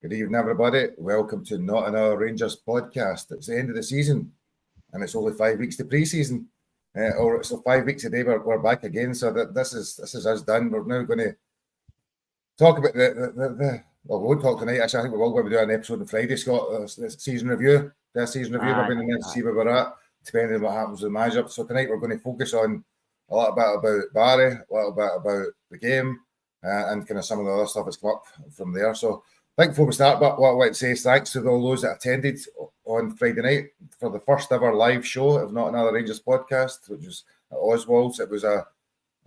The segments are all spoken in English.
Good evening, everybody. Welcome to Not Another Rangers podcast. It's the end of the season, and it's only 5 weeks to pre-season. So 5 weeks a day, we're back again. So this is us done. We're now going to talk about well, we won't talk tonight. Actually, I think we're all going to do an episode on Friday, Scott. Season review. We're going to see where we're at, depending on what happens with the manager. So tonight we're going to focus on a little bit about Barry, a little bit about the game, and kind of some of the other stuff that's come up from there. So I think before we start, but what I want to say is thanks to all those that attended on Friday night for the first ever live show of Not Another Rangers podcast, which was at Oswald's. It was a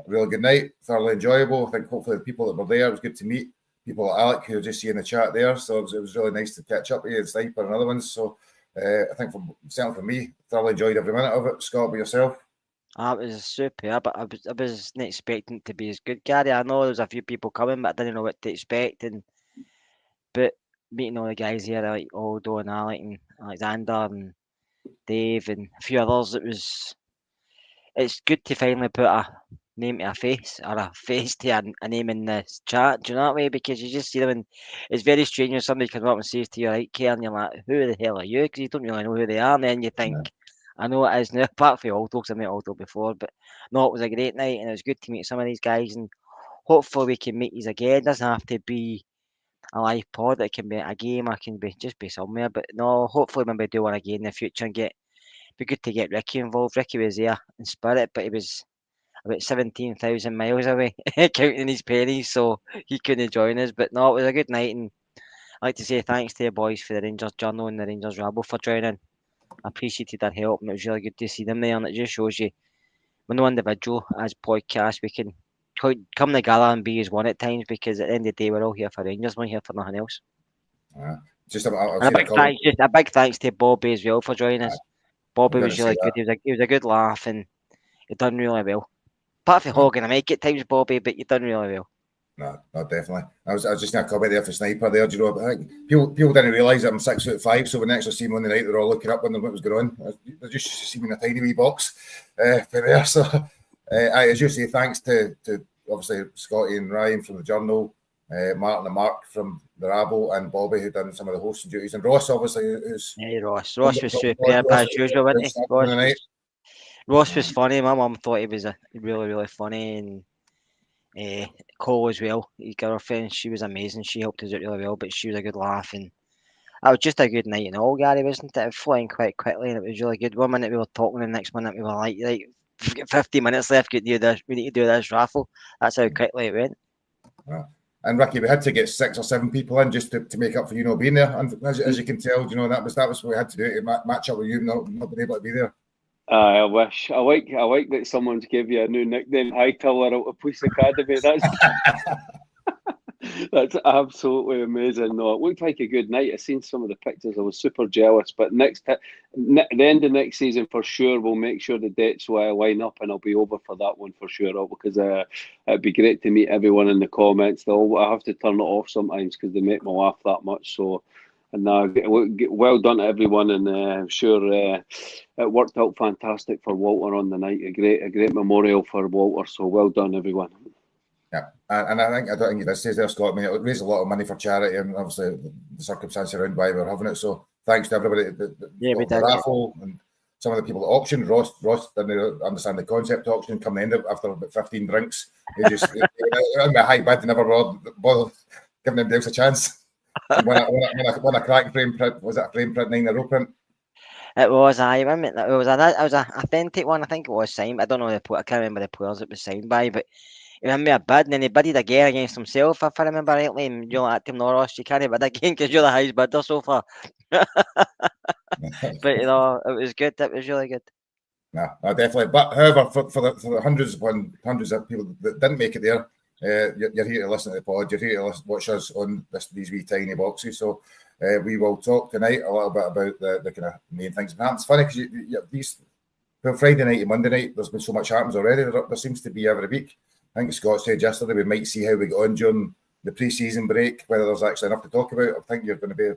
really good night, thoroughly enjoyable. I think hopefully the people that were there, it was good to meet people like Alec, who you'll just see in the chat there. So it was really nice to catch up with you and Sniper and other ones. So I think certainly for me, thoroughly enjoyed every minute of it. Scott, by yourself? It was superb, but I wasn't expecting it to be as good, Gary. I know there was a few people coming, but I didn't know what to expect. But meeting all the guys here, like Aldo and Alec and Alexander and Dave and a few others, it's good to finally put a name to a face, or a face to a name in this chat. Do you know that way? Because you just see them, and it's very strange when somebody comes up and says to you, "Right, Kerr," and you're like, "Who the hell are you?" Because you don't really know who they are, and then you think, "I know it is now." Apart from Aldo, because I met Aldo before, but no, it was a great night, and it was good to meet some of these guys, and hopefully we can meet these again. It doesn't have to be a live pod. It can be a game. I can be just be somewhere, but no, hopefully when we do one again in the future and be good to get Ricky involved. Ricky was there in spirit, but he was about 17,000 miles away, counting his pennies, so he couldn't join us. But no, it was a good night, and I'd like to say thanks to the boys for the Rangers Journal and the Rangers Rabble for joining. I appreciated their help, and it was really good to see them there. And it just shows you, when no individual as podcast, we can come together and be as one at times, because at the end of the day, we're all here for Rangers, we're here for nothing else. A big thanks to Bobby as well for joining us. Bobby was really good. He was a good laugh, and he done really well. Apart from hogging a mic at times, Bobby, but you done really well. No, definitely. I was just going to comment there for Sniper there. Do you know, I think people didn't realise that I'm 6'5", so when they actually see me on the night, they're all looking up when what was going on. They just see me in a tiny wee box for there. So, as you say, thanks to obviously Scotty and Ryan from the Journal, Martin and Mark from the Rabble, and Bobby, who done some of the hosting duties, and Ross, obviously, who's... Hey, Ross was superb as usual, wasn't he? Ross was funny. My mum thought he was really, really funny, and Cole as well. His girlfriend, she was amazing. She helped us out really well, but she was a good laugh, and that was just a good night and all, Gary, wasn't it? It was flying quite quickly, and it was really good. 1 minute we were talking, and the next minute we were like, right, we've got 50 minutes left. We need to do this raffle. That's how quickly it went. And Ricky, we had to get 6 or 7 people in just to make up for you not being there. And as you can tell, you know, that was what we had to do to match up with you not being able to be there. I wish. I like that someone's give you a new nickname, Hightower out of Police Academy. That's absolutely amazing. No, it looked like a good night. I seen some of the pictures. I was super jealous. But the end of next season for sure, we'll make sure the dates will line up, and I'll be over for that one for sure. Because it'd be great to meet everyone in the comments. I have to turn it off sometimes because they make me laugh that much. So. And well done to everyone, and I'm sure it worked out fantastic for Walter on the night. A great memorial for Walter. So well done, everyone. Yeah, and I don't think this says there, Scott. I mean, it raised a lot of money for charity, and obviously the circumstances around why we're having it. So thanks to everybody. We did. Raffle and some of the people at auction. Ross didn't understand the concept of auction. Come the end after about 15 drinks, he just on my high bid, never bothered giving them else a chance. When a crack frame print, was it a frame print 9-0 print? It was. It was an authentic one. I think it was signed. I don't know I can't remember the players it was signed by, but he made a bid, and then he bidded again against himself, if I remember rightly. And you're like, Tim Norris, you can't bid again because you're the highest bidder so far. But you know, it was good. It was really good. No, definitely. But however, for the hundreds of people that didn't make it there. You're here to listen to the pod. You're here to watch us on these wee tiny boxes. So we will talk tonight a little bit about the kind of main things. And it's funny because these Friday night and Monday night, there's been so much happens already. There seems to be every week. I think Scott said yesterday we might see how we go on during the pre-season break, whether there's actually enough to talk about. I think you're going to be,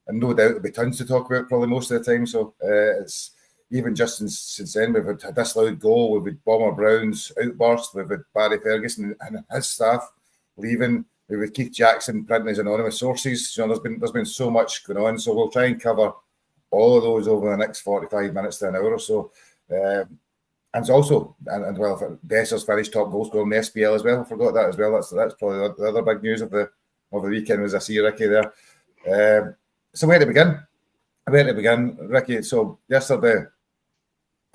and no doubt there'll be tons to talk about probably most of the time. So it's even just since then, we've had a disallowed goal, we've had Bomber Brown's outburst, we've had Barry Ferguson and his staff leaving, with Keith Jackson printing his anonymous sources. You know, there's been so much going on, so we'll try and cover all of those over the next 45 minutes to an hour or so. And it's also, and well, Dessers finished top goal scorer in the SPL as well. I forgot that as well. That's probably the other big news of the weekend, was I see Ricky there. So where to begin? Ricky? So yesterday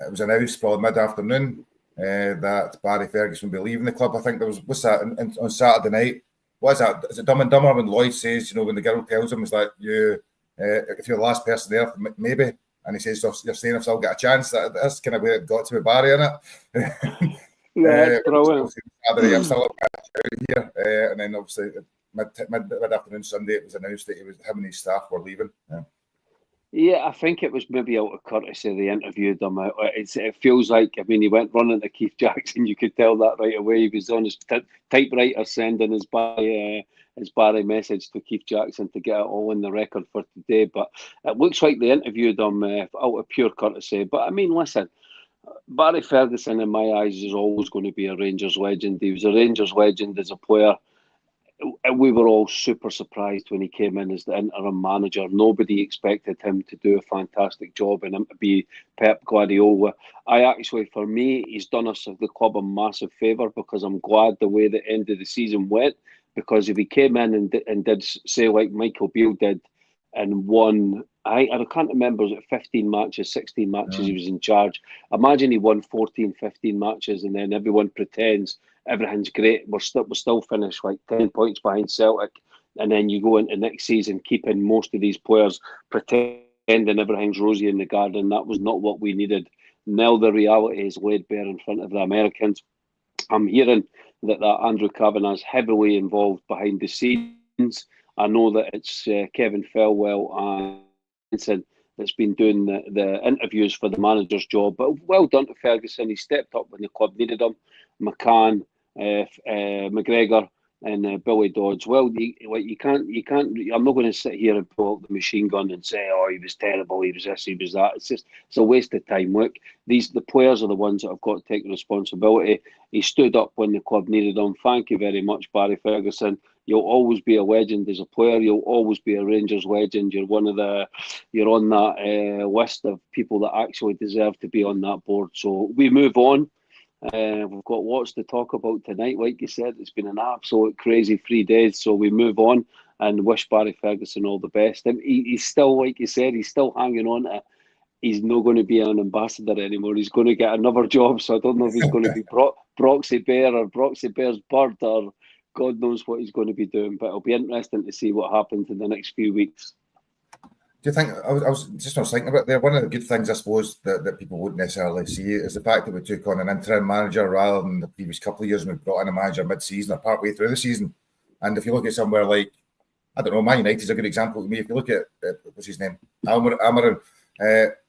it was announced probably mid-afternoon that Barry Ferguson will be leaving the club. I think there was, what's that, on Saturday night? What is that? Is it Dumb and Dumber when Lloyd says, you know, when the girl tells him, it's like, you, if you're the last person there, maybe. And he says, you're saying if I'll get a chance. That's kind of where it got to with Barry, isn't it? Yeah, brilliant. Saturday, I'm still here. And then obviously mid-afternoon Sunday, it was announced that him and his staff were leaving. Yeah, I think it was maybe out of courtesy they interviewed him. It feels like, I mean, he went running to Keith Jackson. You could tell that right away. He was on his typewriter sending his Barry message to Keith Jackson to get it all in the record for today. But it looks like they interviewed him out of pure courtesy. But I mean, listen, Barry Ferguson, in my eyes, is always going to be a Rangers legend. He was a Rangers legend as a player. We were all super surprised when he came in as the interim manager. Nobody expected him to do a fantastic job and him to be Pep Guardiola. For me, he's done us, the club, a massive favour, because I'm glad the way the end of the season went. Because if he came in and did say like Michael Beale did and won, I can't remember, was it 15 matches, 16 matches he was in charge. Imagine he won 14, 15 matches and then everyone pretends everything's great. We're still finished like 10 points behind Celtic. And then you go into next season keeping most of these players, pretending everything's rosy in the garden. That was not what we needed. Now the reality is laid bare in front of the Americans. I'm hearing that Andrew Kavanagh's heavily involved behind the scenes. I know that it's Kevin Felwell and Vincent that's been doing the interviews for the manager's job. But well done to Ferguson. He stepped up when the club needed him. McCann, McGregor, and Billy Dodds. Well, you can't. I'm not going to sit here and pull out the machine gun and say, "Oh, he was terrible. He was this. He was that." It's a waste of time. Look, the players are the ones that have got to take responsibility. He stood up when the club needed him. Thank you very much, Barry Ferguson. You'll always be a legend as a player. You'll always be a Rangers legend. You're on that list of people that actually deserve to be on that board. So we move on. We've got lots to talk about tonight. Like you said, it's been an absolute crazy 3 days. So we move on and wish Barry Ferguson all the best. And he's still, like you said, he's still hanging on to it. He's not going to be an ambassador anymore. He's going to get another job. So I don't know if he's going to be Broxy Bear or Broxy Bear's bird, or God knows what he's going to be doing. But it'll be interesting to see what happens in the next few weeks. Do you think, I was thinking about there, one of the good things I suppose that people wouldn't necessarily see is the fact that we took on an interim manager rather than the previous couple of years when we brought in a manager mid-season or partway through the season. And if you look at somewhere like, I don't know, Man United is a good example to me. If you look at, what's his name, Amarin,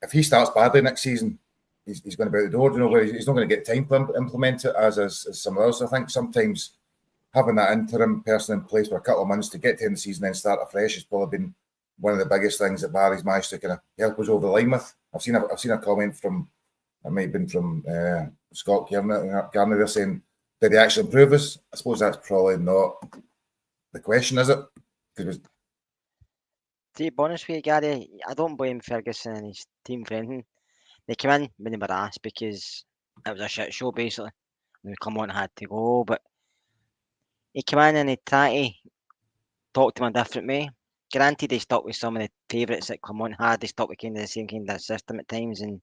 if he starts badly next season, he's going to be out the door, you know, where he's not going to get time to implement it as some of us. I think sometimes having that interim person in place for a couple of months to get to the end of the season and then start afresh has probably been one of the biggest things that Barry's managed to kind of help us over the line with. I've seen a comment from, it might have been from Scott Garner there saying, did he actually improve us? I suppose that's probably not the question, is it? To be honest with you, Gary, I don't blame Ferguson and his team for anything. They came in when they were asked because it was a shit show, basically. And they come on and had to go, but he came in and he tried to talk to him a different way. Granted, they stuck with some of the favourites that Clement had. They stuck with kind of the same kind of system at times, and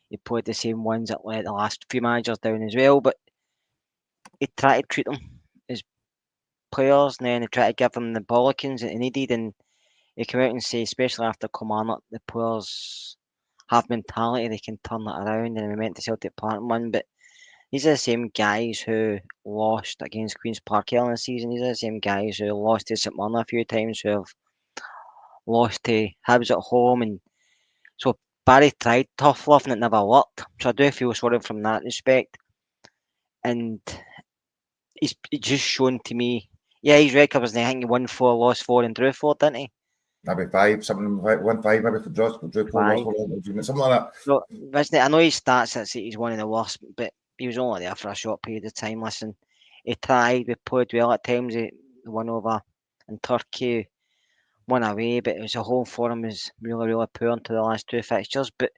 he played the same ones that let the last few managers down as well. But he tried to treat them as players, and then he tried to give them the bollockings that they needed. And he came out and said, especially after Kilmarnock, the players have mentality, they can turn that around. And we went to Celtic Park and won, but these are the same guys who lost against Queen's Park earlier in the season. These are the same guys who lost to St Mirren a few times, who have lost to Hibs at home. And so Barry tried tough love and it never worked. So I do feel sorry from that respect. And he's just shown to me, yeah, his record was, I think he won 4, lost 4 and drew 4, didn't he? Maybe 5, something like 1-5, maybe for drew 4, something like that. So, listen, I know his stats, he's one of the worst, but he was only there for a short period of time. Listen, he tried, we played well at times. the one over in Turkey, one away, but it was a whole form was really, really poor into the last two fixtures. But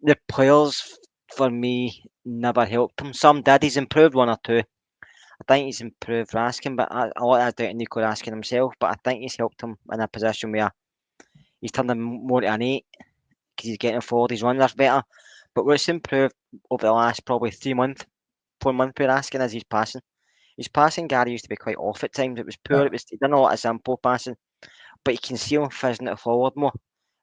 the players, for me, never helped him. Some did. He's improved one or two. I think he's improved Raskin, but a lot of that's down to Nico Raskin himself. But I think he's helped him in a position where he's turned him more to an 8 because he's getting forward. His runs are better. But what's improved over the last probably 3 months, 4 months with Raskin is his passing. His passing, Gary, used to be quite off at times. It was poor. He done a lot of simple passing, but you can see him fizzing it forward more,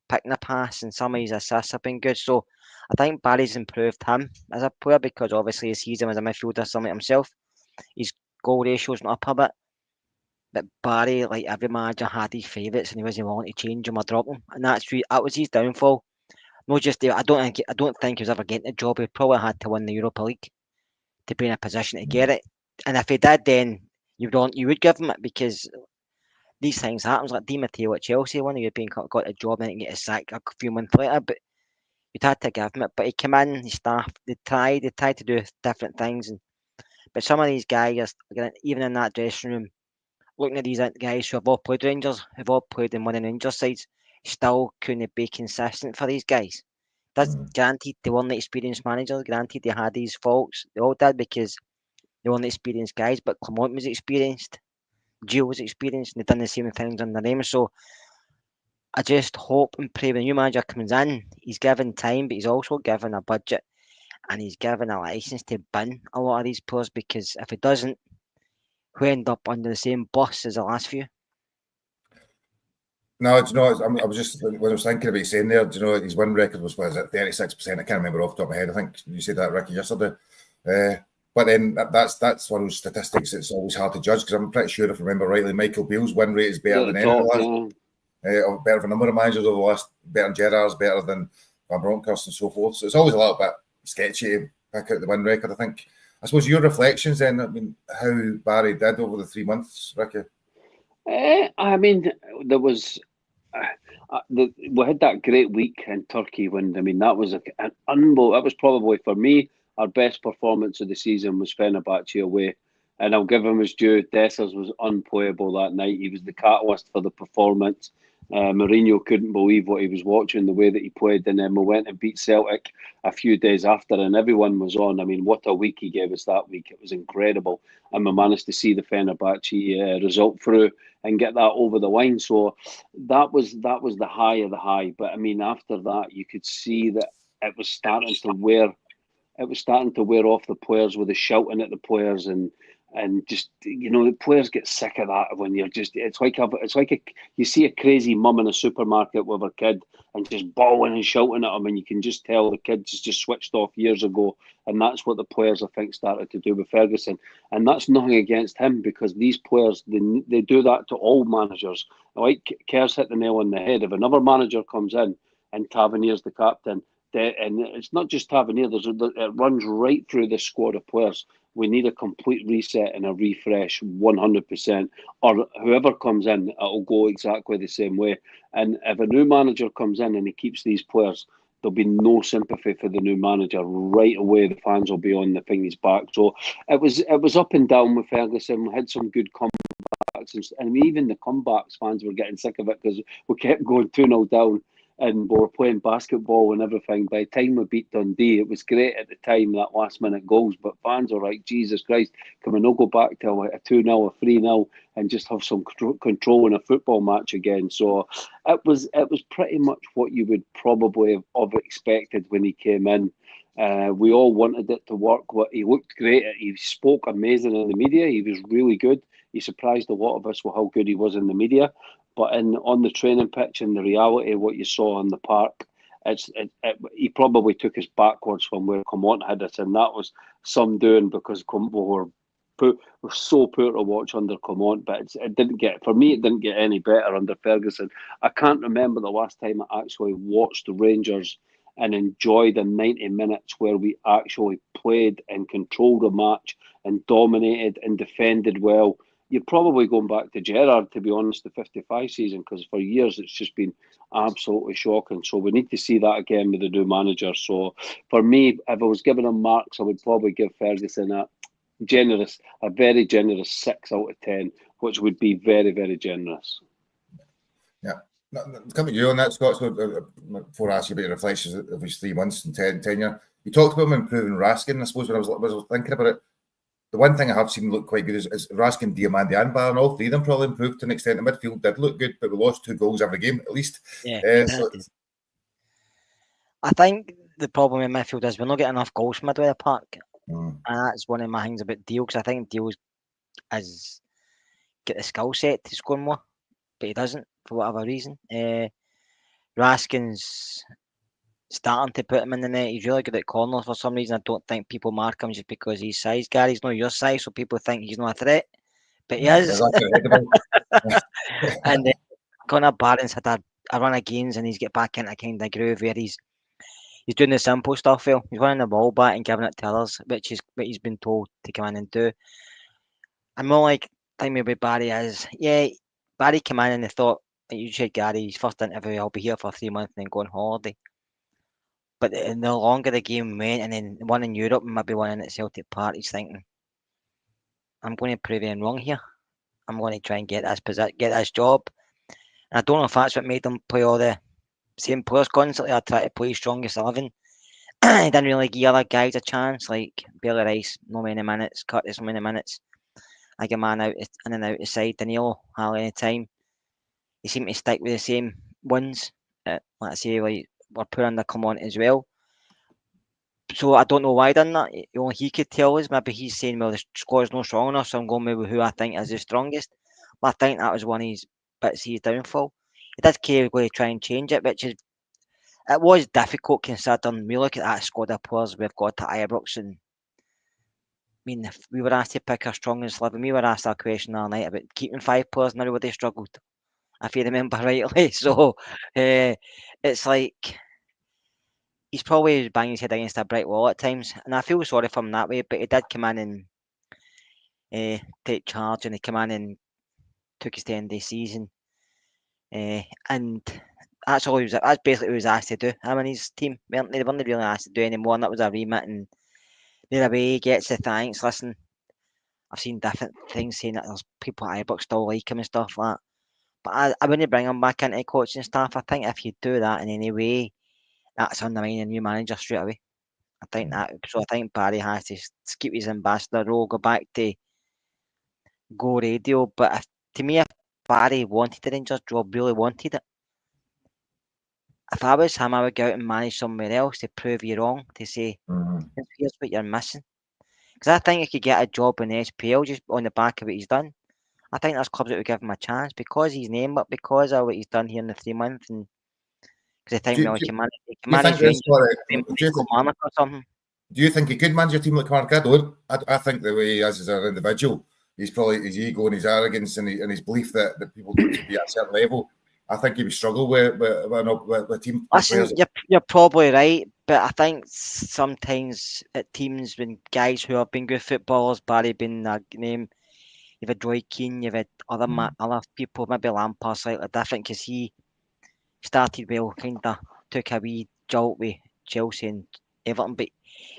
picking a pass, and some of his assists have been good. So I think Barry's improved him as a player because obviously he sees him as a midfielder, something himself. His goal ratio's not up a bit. But Barry, like every manager, had his favourites and he wasn't willing to change them or drop them, and that was his downfall. Not just I don't think he was ever getting the job. He probably had to win the Europa League to be in a position to get it. And if he did, then you would give him it because these things happen. Like Di Matteo at Chelsea, when he got a job and he get a sack a few months later, but you'd had to give him it. But he came in, his staff, they tried to do different things, but some of these guys, even in that dressing room, looking at these guys who have all played Rangers, who've all played in winning Rangers sides, still couldn't be consistent for these guys. That's guaranteed they weren't experienced managers, granted they had these faults. They all did because they weren't experienced guys, but Clement was experienced, Gio was experienced, and they've done the same things under them. So I just hope and pray when a new manager comes in, he's given time, but he's also given a budget and he's given a license to bin a lot of these players because if he doesn't, we end up under the same bus as the last few. No, do you know, I was just, when I was thinking about saying there, do you know, his win record was 36%? I can't remember off the top of my head. I think you said that, Ricky, yesterday. But then that's one of those statistics that's always hard to judge because I'm pretty sure, if I remember rightly, Michael Beale's win rate is better than any of the last. Better for a number of managers over the last, better than Gerrard's, better than Van Bronckhorst and so forth. So it's always a little bit sketchy to pick out the win record, I think. I suppose your reflections then, I mean, how Barry did over the 3 months, Ricky? I mean, there was we had that great week in Turkey when, I mean, that was an unbelievable. That was probably, for me, our best performance of the season was Fenerbahce away. And I'll give him his due. Dessers was unplayable that night. He was the catalyst for the performance. Mourinho couldn't believe what he was watching, the way that he played. And then we went and beat Celtic a few days after, and everyone was on. I mean, what a week he gave us that week. It was incredible. And we managed to see the Fenerbahce result through and get that over the line. So that was the high of the high. But I mean, after that, you could see that it was starting to wear off the players with the shouting at the players and just, you know, the players get sick of that when you're just, it's like you see a crazy mum in a supermarket with her kid and just bawling and shouting at them, and you can just tell the kid's just switched off years ago. And that's what the players, I think, started to do with Ferguson. And that's nothing against him, because these players, they do that to all managers. Like Kerr's hit the nail on the head. If another manager comes in and Tavernier's the captain, and it's not just Tavernier, it runs right through the squad of players. We need a complete reset and a refresh 100%, or whoever comes in, it'll go exactly the same way. And if a new manager comes in and he keeps these players, there'll be no sympathy for the new manager. Right away, the fans will be on the thingy's back. So it was up and down with Ferguson. We had some good comebacks, and even the comebacks, fans were getting sick of it because we kept going 2-0 down. And we were playing basketball and everything. By the time we beat Dundee, it was great at the time, that last-minute goals. But fans are like, Jesus Christ, can we not go back to a 2-0, a 3-0, and just have some control in a football match again? So it was pretty much what you would probably have expected when he came in. We all wanted it to work. He looked great. He spoke amazing in the media. He was really good. He surprised a lot of us with how good he was in the media. But on the training pitch, and the reality of what you saw in the park, he probably took us backwards from where Clement had us, and that was some doing, because we were so poor to watch under Clement. But it didn't get any better under Ferguson. I can't remember the last time I actually watched the Rangers and enjoyed the 90 minutes where we actually played and controlled a match and dominated and defended well. You're probably going back to Gerrard, to be honest, the 55 season, because for years it's just been absolutely shocking. So we need to see that again with the new manager. So for me, if I was giving him marks, I would probably give Ferguson a very generous 6 out of 10, which would be very, very generous. Yeah. Coming to you on that, Scott, so before I ask you about your reflections of his 3 months and tenure, you talked about him improving Raskin. I suppose when I was thinking about it, the one thing I have seen look quite good is Raskin, Diamandi and Bar, and all three of them probably improved to an extent. The midfield did look good, but we lost 2 goals every game at least. Yeah, So I think the problem in midfield is we're not getting enough goals from midway of the park. And that's one of my things about Deal, because I think Deal's has got the skill set to score more, but he doesn't for whatever reason. Raskin's starting to put him in the net. He's really good at corners for some reason. I don't think people mark him just because he's size. Gary's not your size, so people think he's not a threat, but he is. And Connor Barron's had a run of games, and he's get back into a kind of groove where he's doing the simple stuff well. He's winning the ball back and giving it to others, which is what he's been told to come in and do. I'm more like, think maybe Barry is. Yeah, Barry came in and they thought, like you said, Gary, his first interview, I'll be here for 3 months and then go on holiday. But the longer the game went, and then one in Europe and maybe one in at Celtic Park, he's thinking, I'm going to prove him wrong here. I'm going to try and get this job. And I don't know if that's what made him play all the same players constantly. I try to play strongest 11. He didn't really give other guys a chance, like Bailey Rice, no many minutes, Curtis, no many minutes. I get man out in and out the side, Danilo, hardly any time. He seemed to stick with the same ones. Let's say, like, we're putting the come on as well. So I don't know why he done that. Only he could tell us. Maybe he's saying, well, the squad's not strong enough, so I'm going with who I think is the strongest. But I think that was one of his bits, his downfall. He did care going to try and change it, which is, it was difficult considering we look at that squad of players we've got at Ibrox, and I mean, if we were asked to pick our strongest 11, we were asked that question the other night about keeping 5 players, and everybody struggled, if you remember rightly. So it's like he's probably banging his head against a brick wall at times, and I feel sorry for him that way. But he did come in and take charge, and he came in and took us to the end of the season, and that's all he was. That's basically what he was asked to do. Him and his team weren't really asked to do anymore, and that was a remit. And the way he gets the thanks. Listen, I've seen different things saying that there's people at Ibrox still like him and stuff like that. But I wouldn't bring him back into coaching staff. I think if you do that in any way, that's undermining a new manager straight away. I think that. So I think Barry has to keep his ambassador role, go back to Go Radio. But to me, if Barry wanted the Rangers job, really wanted it, if I was him, I would go out and manage somewhere else to prove you wrong, to say, here's what you're missing. Because I think he could get a job in the SPL just on the back of what he's done. I think there's clubs that would give him a chance because he's named up, because of what he's done here in the 3 months, and because I think he can manage Rangers or something. Do you think he could manage a team like Mark? I don't. I think the way he is as an individual, he's probably his ego and his arrogance and his belief that people need to be at a certain level. I think he would struggle with team. Listen, you're probably right, but I think sometimes at teams when guys who have been good footballers, Barry being a name, you've had Roy Keane, you've had other people, maybe Lampard slightly different because he started well, kind of took a wee jolt with Chelsea and Everton, but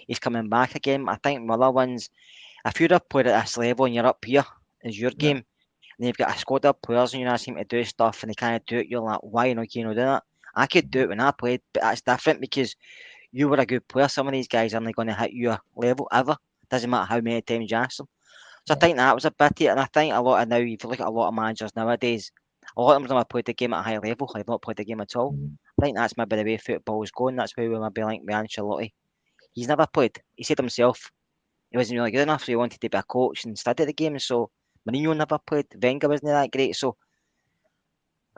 he's coming back again. I think other ones, if you'd have played at this level and you're up here, is your game, and you've got a squad of players and you ask him to do stuff and they can't do it, you're like, why not do that? I could do it when I played, but that's different because you were a good player. Some of these guys aren't going to hit your level ever. Doesn't matter how many times you ask them. So I think that was a bit of it, and I think a lot of now, if you look at a lot of managers nowadays, a lot of them have played the game at a high level, have not played the game at all. I think that's maybe the way football is going. That's why we maybe like with Ancelotti. He's never played. He said himself he wasn't really good enough, so he wanted to be a coach and study the game. So Mourinho never played. Wenger wasn't that great. So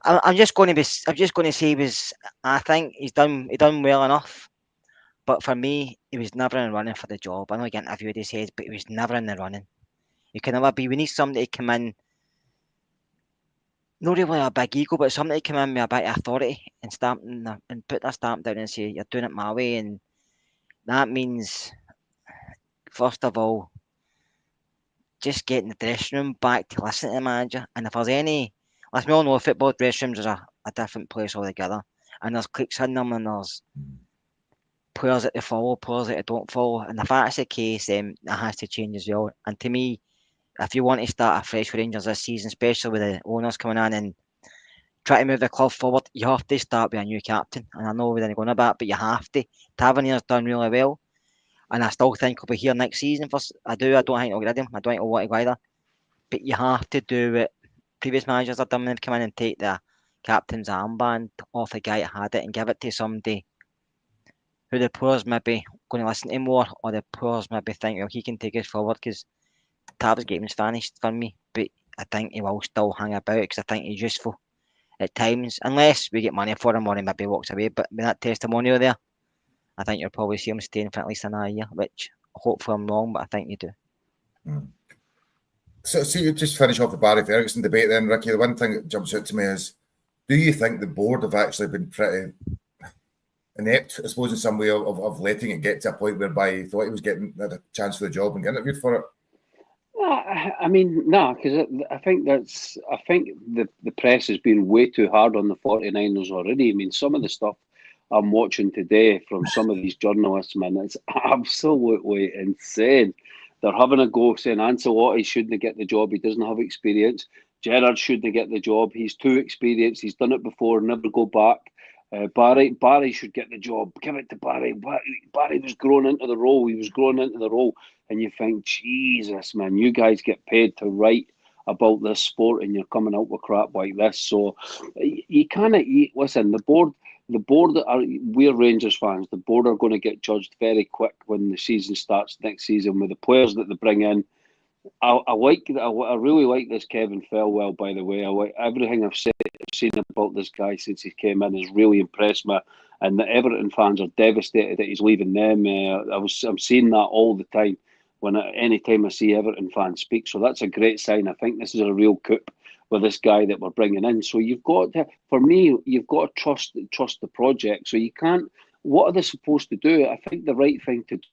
I'm just going to say I think he's done well enough. But for me, he was never in the running for the job. I know he got interviewed his head, but he was never in the running. You can never be. We need somebody to come in, not really a big ego, but somebody to come in with a bit of authority and put their stamp down and say, you're doing it my way. And that means, first of all, just getting the dressing room back to listen to the manager. And if there's any, as we all know, football dressing rooms are a different place altogether. And there's cliques in them, and there's players that they follow, players that they don't follow. And if that's the case, then that has to change as well. And to me, if you want to start afresh with Rangers this season, especially with the owners coming in and try to move the club forward, you have to start with a new captain. And I know we didn't go on about, but you have to. Tavernier's done really well, and I still think he'll be here next season. I don't think he'll get him. I don't think he'll want to go either. But you have to do it. Previous managers have done when they've come in and take the captain's armband off the guy that had it and give it to somebody who the players maybe going to listen to more, or the players maybe think, well, he can take us forward, because Tav's game's vanished for me. But I think he will still hang about because I think he's useful at times, unless we get money for him or he maybe walks away. But with that testimonial there, I think you'll probably see him staying for at least another year, which hopefully I'm wrong, but I think you do. So you just finish off the Barry Ferguson debate then, Ricky. The one thing that jumps out to me is, do you think the board have actually been pretty inept, I suppose, in some way of letting it get to a point whereby he thought he was getting a chance for the job and get interviewed for it? I mean, no, because I think the press has been way too hard on the 49ers already. I mean, some of the stuff I'm watching today from some of these journalists, man, it's absolutely insane. They're having a go saying Ancelotti shouldn't get the job. He doesn't have experience. Gerrard shouldn't get the job. He's too experienced. He's done it before. Never go back. Barry should get the job. Give it to Barry. Barry was grown into the role. He was grown into the role. And you think, Jesus, man, you guys get paid to write about this sport and you're coming out with crap like this. So you kind of, listen, the board we're Rangers fans. The board are going to get judged very quick when the season starts next season with the players that they bring in. I really like this Kevin Felwell, by the way. I like everything I've seen about this guy since he came in has really impressed me, and the Everton fans are devastated that he's leaving them. I'm seeing that all the time any time I see Everton fans speak. So that's a great sign. I think this is a real coup with this guy that we're bringing in. So you've got to trust the project. So you can't. What are they supposed to do? I think the right thing to do.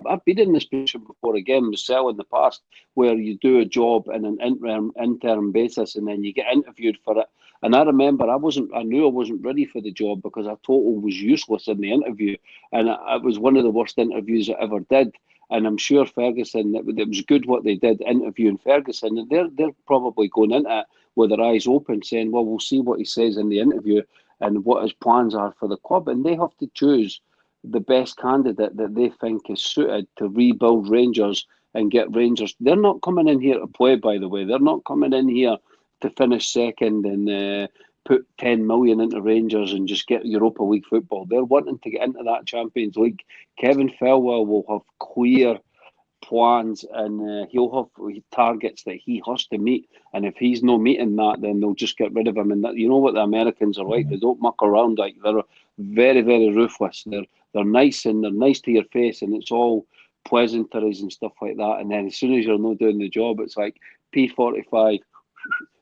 I've been in this position before again, myself in the past, where you do a job in an interim basis and then you get interviewed for it. And I remember I knew I wasn't ready for the job because I thought I was useless in the interview. And it was one of the worst interviews I ever did. And I'm sure Ferguson, it was good what they did interviewing Ferguson. And they're probably going into it with their eyes open saying, well, we'll see what he says in the interview and what his plans are for the club. And they have to choose the best candidate that they think is suited to rebuild Rangers and get Rangers. They're not coming in here to play, by the way. They're not coming in here to finish second and put 10 million into Rangers and just get Europa League football. They're wanting to get into that Champions League. Kevin Felwell will have clear plans and he'll have targets that he has to meet. And if he's not meeting that, then they'll just get rid of him. And you know what the Americans are like? They don't muck around. Like, they're very, very ruthless. They're nice and they're nice to your face, and it's all pleasantries and stuff like that. And then as soon as you're not doing the job, it's like P45,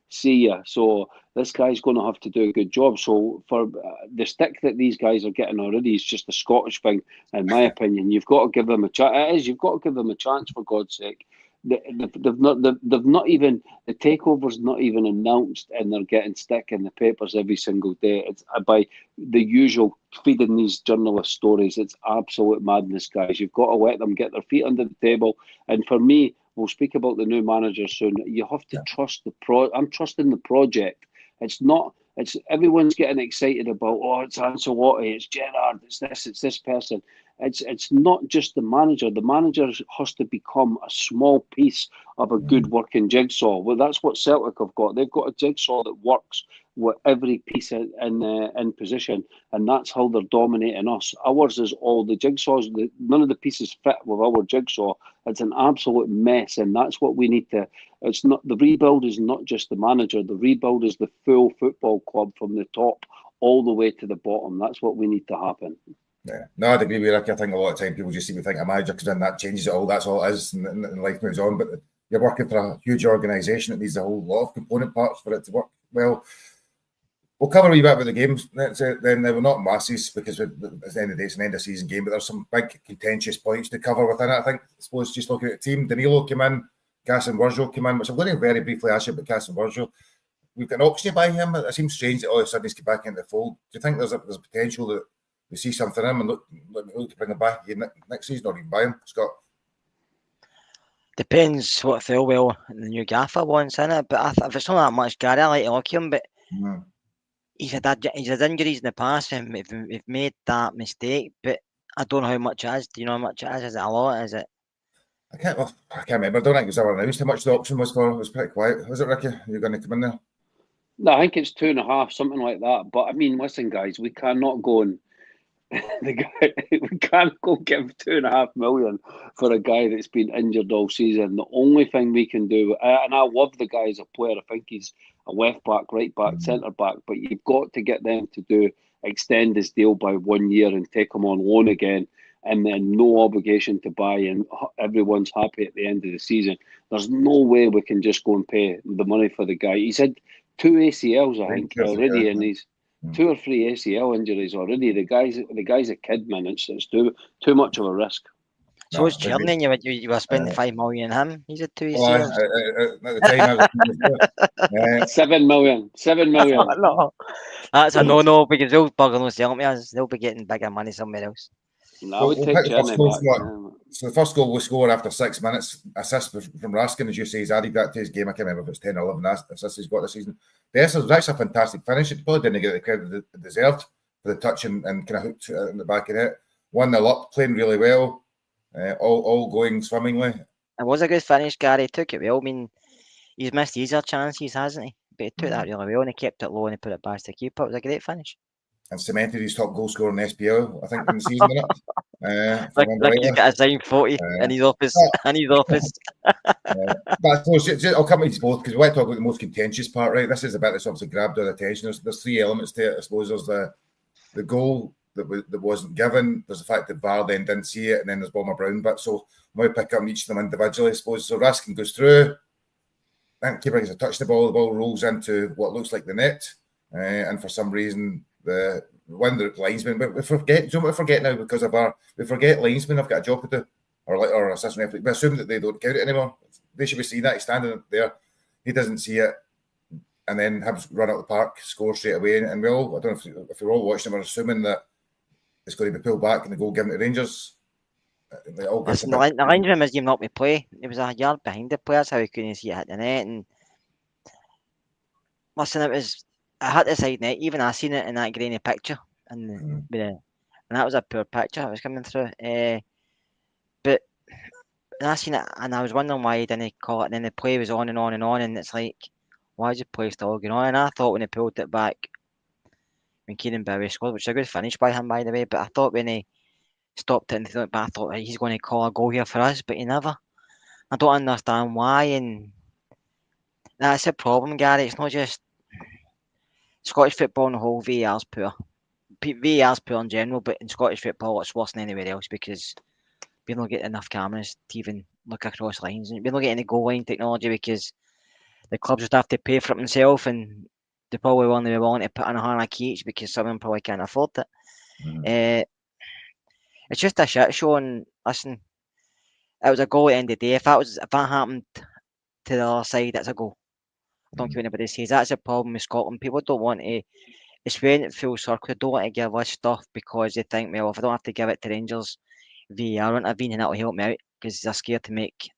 see ya. So this guy's going to have to do a good job. So for the stick that these guys are getting already is just a Scottish thing, in my opinion. You've got to give them a chance. It is. You've got to give them a chance, for God's sake. They've not even, the takeover's not even announced, and they're getting stick in the papers every single day. It's by the usual feeding these journalist stories. It's absolute madness, guys. You've got to let them get their feet under the table. And for me, we'll speak about the new manager soon. You have to trust I'm trusting the project. It's everyone's getting excited about, oh, it's Ancelotti, it's Gerrard, it's this person. It's not just the manager. The manager has to become a small piece of a good working jigsaw. Well, that's what Celtic have got. They've got a jigsaw that works with every piece in position, and that's how they're dominating us. Ours is all the jigsaws. None of the pieces fit with our jigsaw. It's an absolute mess, and that's what we need to. It's not, the rebuild is not just the manager. The rebuild is the full football club from the top all the way to the bottom. That's what we need to happen. Yeah, no, I'd agree with Rick. I think a lot of time people just seem to think a manager comes in, that changes it all. That's all it is, and life moves on. But you're working for a huge organisation that needs a whole lot of component parts for it to work well. We'll cover a wee bit about the games. Then they were not masses because at the end of the day, it's an end of season game, but there's some big contentious points to cover within it. I think, I suppose, just looking at the team, Danilo came in, Cass and Virgil came in, which I'm going to very briefly ask you about Cass and Virgil. We've got an option to buy him. It seems strange that all of a sudden he's come back into the fold. Do you think there's a potential that we see something in him and look to bring him back again next season, or even buy him, Scott? Depends what Thirlwell and the new gaffer wants in it. But if it's not that much, Gary, I like to look him. But he's had injuries in the past and we've made that mistake. But I don't know how much it is. Do you know how much it is? Is it a lot? Is it? I can't remember. I don't think it was ever announced how much the option was for. It was pretty quiet. Was it, Ricky? You're going to come in there? No, I think it's 2.5, something like that. But I mean, listen, guys, we cannot go and we can't go give 2.5 million for a guy that's been injured all season. The only thing we can do, and I love the guy as a player. I think he's a left back, right back, centre back. But you've got to get them to extend his deal by 1 year and take him on loan again, and then no obligation to buy, and everyone's happy at the end of the season. There's no way we can just go and pay the money for the guy. He's had 2 ACLs, I think, already, and he's 2 or 3 ACL injuries already. The guy's a kid, man. It's too much of a risk. So it's Cherny, you were spending 5 million on him. He's had 2 Well, ACLs. at the time, I was 7 million. 7 million. No, that's a no because those buggers don't sell me. They'll be getting bigger money somewhere else. No, I would take Cherny back. So the first goal we scored after 6 minutes, assist from Raskin, as you say, he's added that to his game. I can't remember if it's 10 or 11 assists he's got this season. The essence was actually a fantastic finish. It probably didn't get the credit it deserved for the touch and kind of hooked in the back of it. 1-0 up, playing really well, all going swimmingly. It was a good finish, Gary. He took it well. I mean, he's missed easier chances, hasn't he? But he took that really well and he kept it low and he put it past the keeper. It was a great finish. And cemented his top goal scorer in the SPL, I think, in the season. Ricky's got a signed 40 in his office. I'll come to these both because we want to talk about the most contentious part, right? This is the bit that's obviously grabbed our attention. There's 3 elements to it. I suppose there's the goal that wasn't given. There's the fact that VAR then didn't see it, and then there's Bomber Brown. But so we might pick up each of them individually, I suppose. So Raskin goes through. I think keeper gets a touch the ball rolls into what looks like the net, and for some reason the linesman. But we forget now because of we forget linesmen have got a job to do, or assistant referee. We assume that they don't count it anymore. They should be seeing that. He's standing there. He doesn't see it. And then Hibs run out the park, score straight away. And we all, I don't know if we're all watching, we're assuming that it's going to be pulled back and the goal given to Rangers. The linesman was not to play. It was a yard behind the player, so he couldn't see it hit the net. And listen, it hit the side net. Even I seen it in that grainy picture. And that was a poor picture that was coming through. But I seen it and I was wondering why he didn't call it. And then the play was on and on and on. And it's like, why is the play still going on? And I thought when he pulled it back, when Kieran Bowie scored, which is a good finish by him, by the way, but I thought when he stopped it and thought, but I thought he's going to call a goal here for us, but he never. I don't understand why, and that's a problem, Gary. It's not just Scottish football in the whole. VAR's poor. VAR's poor in general, but in Scottish football, it's worse than anywhere else because we don't get enough cameras to even look across lines, and we don't get any goal line technology because the clubs just have to pay for it themselves, and they probably won't be willing to put in $100 each because some of them probably can't afford it. It's just a shit show, and listen, it was a goal at the end of the day. If that happened to the other side, it's a goal. I don't care what anybody says. That's a problem with Scotland. People don't want to, it's when it full circle, they don't want to give us stuff because they think, well, if I don't have to give it to Rangers, VAR won't intervene and that'll help me out because they're scared to make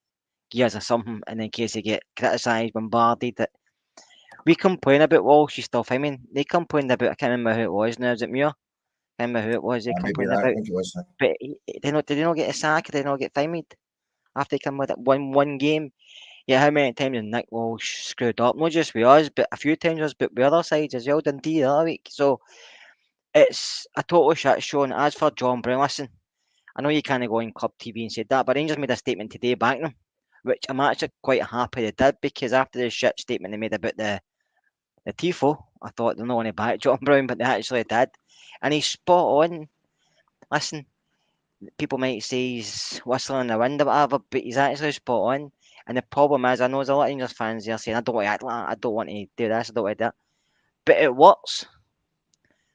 gears or something, and in case they get criticised, bombarded. That we complain about Walshy stuff. I mean, they complained about, I can't remember who it was now, is it Muir? I can't remember who it was they complained about. But did they not get a sack? Did they not get fined after they come with it one game? Yeah, how many times did Nick Walsh screwed up? Not just with us, but a few times us, but with other sides as well, didn't he, the other week? So it's a total shit show. And as for John Brown, listen, I know you can't go on Club TV and say that, but Rangers made a statement today backing him, which I'm actually quite happy they did, because after the shit statement they made about the TIFO, I thought they're not going to back John Brown, but they actually did. And he's spot on. Listen, people might say he's whistling in the wind or whatever, but he's actually spot on. And the problem is, I know there's a lot of Rangers fans there saying, I don't want to act like that, I don't want to do this, I don't want to do that. But it works.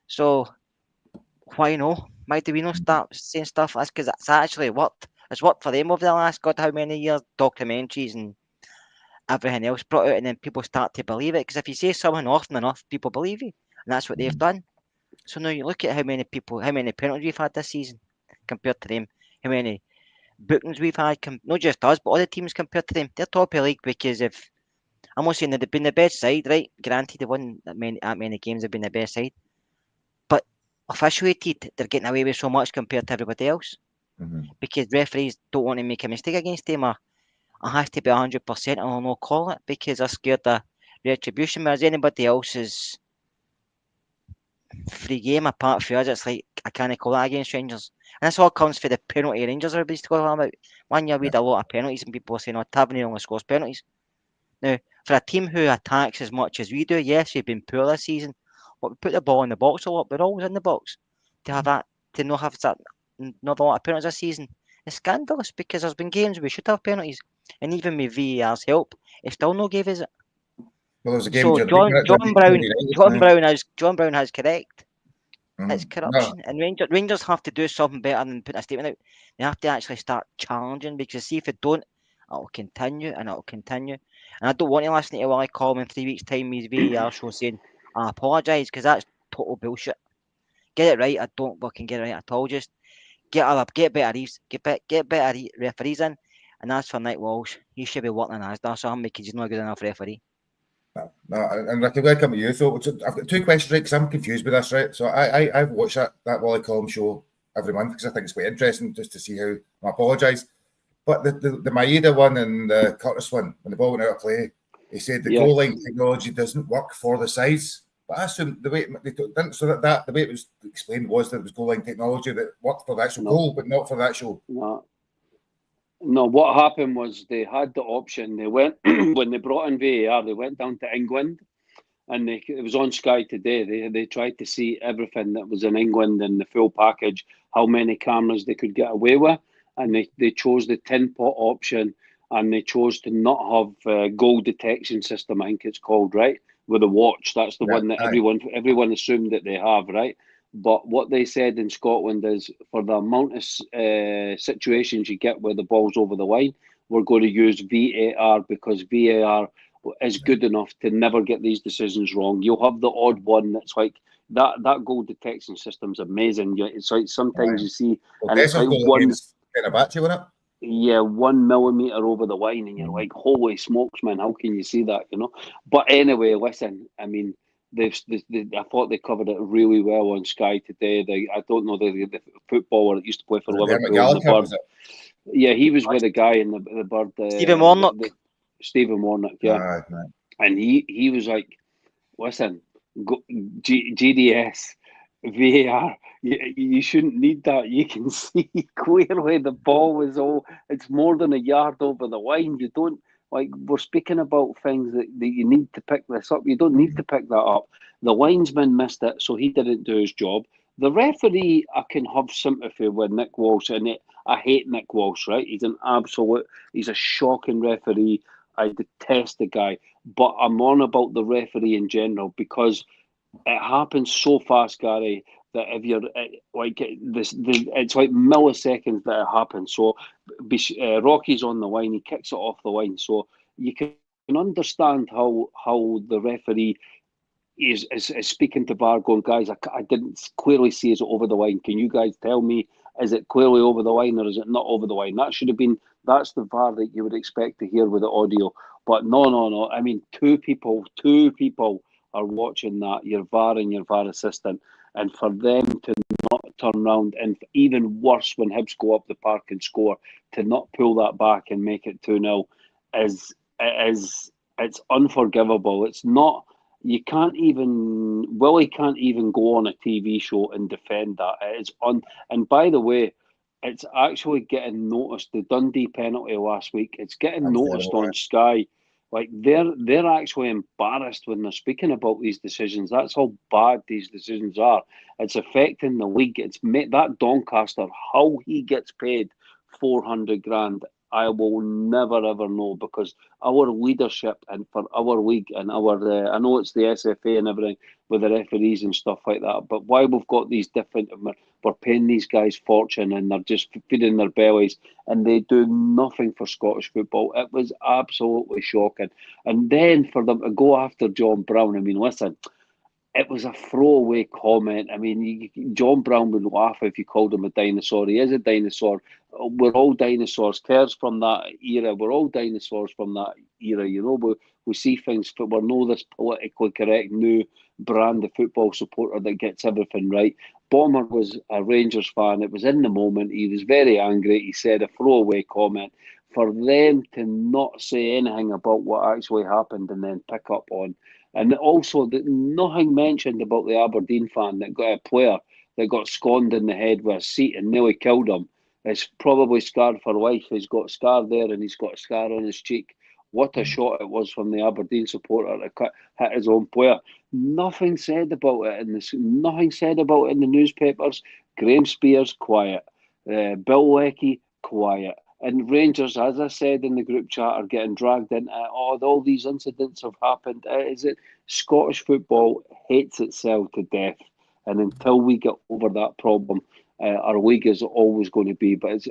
So, why no? Why do we not start saying stuff like this? Because it's actually worked. It's worked for them over the last God how many years, documentaries and everything else brought out, and then people start to believe it. Because if you say something often enough, people believe you. And that's what they've done. So now you look at how many penalties we've had this season compared to them, how many bookings we've had, not just us, but other teams compared to them, they're top of the league because if I'm not saying that they've been the best side, right? Granted, they won that many games, they've been the best side, but officiated, they're getting away with so much compared to everybody else because referees don't want to make a mistake against them, or it has to be 100% and I'll not call it because they're scared of retribution. Whereas anybody else's free game apart from us, it's like I can't call that against Rangers. And this all comes for the penalty Rangers everybody's talking about. One year we had a lot of penalties and people were saying, oh, Tavernier only scores penalties. Now, for a team who attacks as much as we do, yes, we've been poor this season, but we put the ball in the box a lot. We're always in the box. To have that, to not have that, not a lot of penalties this season, is scandalous because there's been games we should have penalties, and even with VAR's help, it still no gave us it. Well, there's a game So John Brown has correct. It's corruption, and Rangers have to do something better than putting a statement out. They have to actually start challenging because see if they don't, it'll continue and it'll continue. And I don't want to listen to Willie Collum in 3 weeks' time. His VAR show saying I apologise because that's total bullshit. Get it right. I don't fucking get it right at all. Just get better referees in. And as for Nick Walsh, he should be working on Asda or something because he's not a good enough referee. No, and Rick, I'm going to come to you. So I've got two questions, right? Because I'm confused with this, right? So I've watched that Wally Collum show every month because I think it's quite interesting just to see how. I apologise, but the Maeda one and the Curtis one, when the ball went out of play, he said the goal line technology doesn't work for the sides. But I assume the way they didn't, so that the way it was explained was that it was goal line technology that worked for the actual goal, but not for the actual. No, what happened was they had the option. They went when they brought in VAR. They went down to England, and it was on Sky today. They tried to see everything that was in England and the full package, how many cameras they could get away with, and they chose the tin pot option, and they chose to not have a goal detection system. I think it's called, right, with a watch. That's the one that everyone assumed that they have, right. But what they said in Scotland is for the amount of situations you get where the ball's over the line, we're going to use VAR because VAR is good enough to never get these decisions wrong. You'll have the odd one that's like that goal detection system's amazing. It's like sometimes you see, and it's like one kind of battery with it. Yeah, 1 millimeter over the line, and you're like, holy smokes, man! How can you see that? You know. But anyway, listen. I mean, I thought they covered it really well on Sky today. I don't know the footballer that used to play for Liverpool. Yeah, he was with a guy in the Bird. Stephen Warnock. Stephen Warnock, yeah. And he was like, listen, GDS, VAR, you shouldn't need that. You can see clearly the ball was it's more than a yard over the line. You don't, like, we're speaking about things that you need to pick this up. You don't need to pick that up. The linesman missed it, so he didn't do his job. The referee, I can have sympathy with Nick Walsh, and I hate Nick Walsh, right? He's a shocking referee. I detest the guy, but I'm on about the referee in general because it happens so fast, Gary, that if you're like it's like milliseconds that it happens. So Rocky's on the line, he kicks it off the line, so you can understand how the referee is speaking to VAR, going, guys, I didn't clearly see is it over the line. Can you guys tell me, is it clearly over the line or is it not over the line? That should have been, that's the VAR that you would expect to hear with the audio. But no. I mean, two people are watching that, your VAR and your VAR assistant, and for them to not turn around, and even worse when Hibs go up the park and score, to not pull that back and make it 2-0 it's unforgivable. It's not. Willie can't even go on a TV show and defend that. It's and by the way, it's actually getting noticed. The Dundee penalty last week, it's getting noticed on Sky. Like they're actually embarrassed when they're speaking about these decisions. That's how bad these decisions are. It's affecting the league. It's made that Doncaster, how he gets paid 400 grand. I will never ever know, because our leadership and for our league and our I know it's the SFA and everything with the referees and stuff like that, but why we've got these different, we're paying these guys fortune and they're just feeding their bellies and they do nothing for Scottish football. It was absolutely shocking. And then for them to go after John Brown, I mean, listen, it was a throwaway comment. I mean, John Brown would laugh if you called him a dinosaur. He is a dinosaur. We're all dinosaurs. Kerr's from that era. We're all dinosaurs from that era. You know, we see things, but we're no this politically correct new brand of football supporter that gets everything right. Bomber was a Rangers fan. It was in the moment. He was very angry. He said a throwaway comment. For them to not say anything about what actually happened and then pick up on. And also, nothing mentioned about the Aberdeen fan that got a player that got sconed in the head with a seat and nearly killed him. It's probably scarred for life. He's got a scar there and he's got a scar on his cheek. What a shot it was from the Aberdeen supporter to hit his own player. Nothing said about it nothing said about it in the newspapers. Graham Spears, quiet. Bill Leckie, quiet. And Rangers, as I said in the group chat, are getting dragged into all these incidents have happened. Is it Scottish football hates itself to death, and until we get over that problem, our league is always going to be. But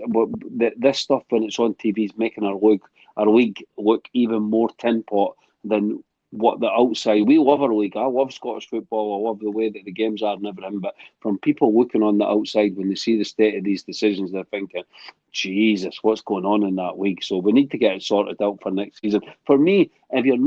this stuff when it's on TV is making our league look even more tin pot than what the outside. We love our league. I love Scottish football. I love the way that the games are and everything. But from people looking on the outside, when they see the state of these decisions, they're thinking, Jesus, what's going on in that league? So we need to get it sorted out for next season. For me, if you're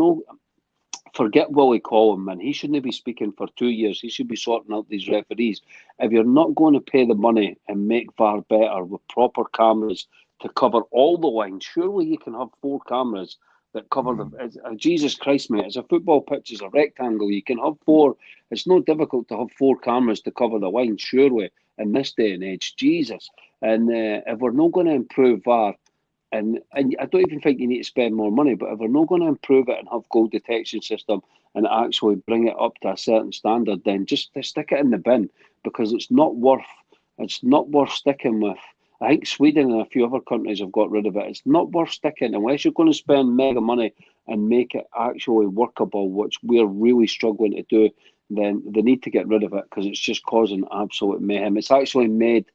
forget Willie Collum, man. He shouldn't be speaking for 2 years. He should be sorting out these referees. If you're not going to pay the money and make VAR better with proper cameras to cover all the lines, surely you can have 4 cameras that cover Jesus Christ, mate. It's a football pitch, it's a rectangle. You can have 4. It's not difficult to have 4 cameras to cover the line, surely, in this day and age. Jesus. And if we're not going to improve VAR, and I don't even think you need to spend more money, but if we're not going to improve it and have goal detection system and actually bring it up to a certain standard, then just stick it in the bin, because it's not worth sticking with. I think Sweden and a few other countries have got rid of it. It's not worth sticking unless you're going to spend mega money and make it actually workable, which we're really struggling to do. Then they need to get rid of it, because it's just causing absolute mayhem. It's actually made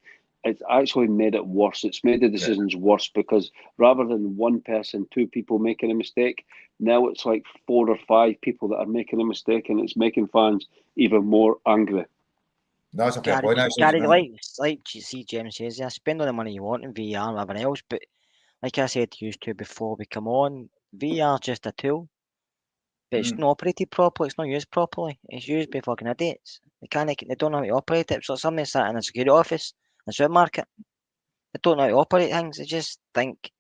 it worse. It's made the decisions worse, because rather than one person, 2 people making a mistake, now it's like 4 or 5 people that are making a mistake, and it's making fans even more angry. No, that's a fair point, actually. Gary, like you see, James says, yeah, spend all the money you want in VR and everything else, but like I said to you two before we come on, VR is just a tool. But it's not operated properly, it's not used properly. It's used by fucking idiots. They don't know how to operate it. So somebody sat in a security office in a supermarket. They don't know how to operate things. They just think,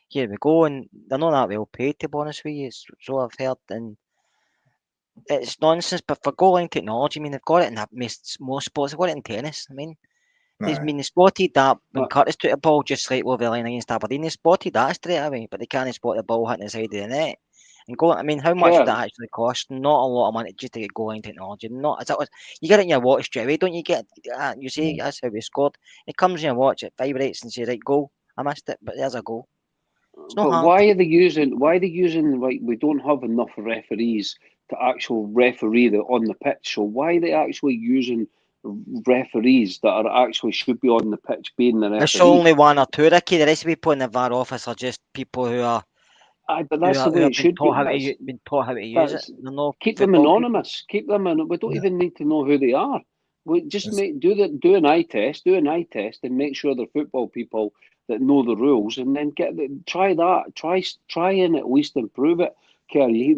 here we go, and they're not that well paid, to be honest with you. So I've heard, and it's nonsense. But for goal line technology, I mean, they've got it in most sports. They've got it in tennis. I mean, they spotted that when Curtis took a ball just slightly over the line against Aberdeen. They spotted that straight away, but they can't spot the ball hitting the side of the net. And go, I mean, how much would that actually cost? Not a lot of money just to get goal line technology. You get it in your watch straight away, don't you? You say that's how we scored. It comes in your watch, it vibrates and says, right, goal. I missed it, but there's a goal. It's not hard. Why are they using like, we don't have enough referees to actually referee on the pitch? So why are they actually using referees that are actually should be on the pitch being the referee? There's only 1 or 2, Ricky. The rest of the people in the VAR office are just people who are. But that's the way it should be. Been taught how to use it. Keep them anonymous. Keep them in. We don't even need to know who they are. We just do an eye test. Do an eye test and make sure they're football people that know the rules, and then try that. Try and at least improve it, Kerry.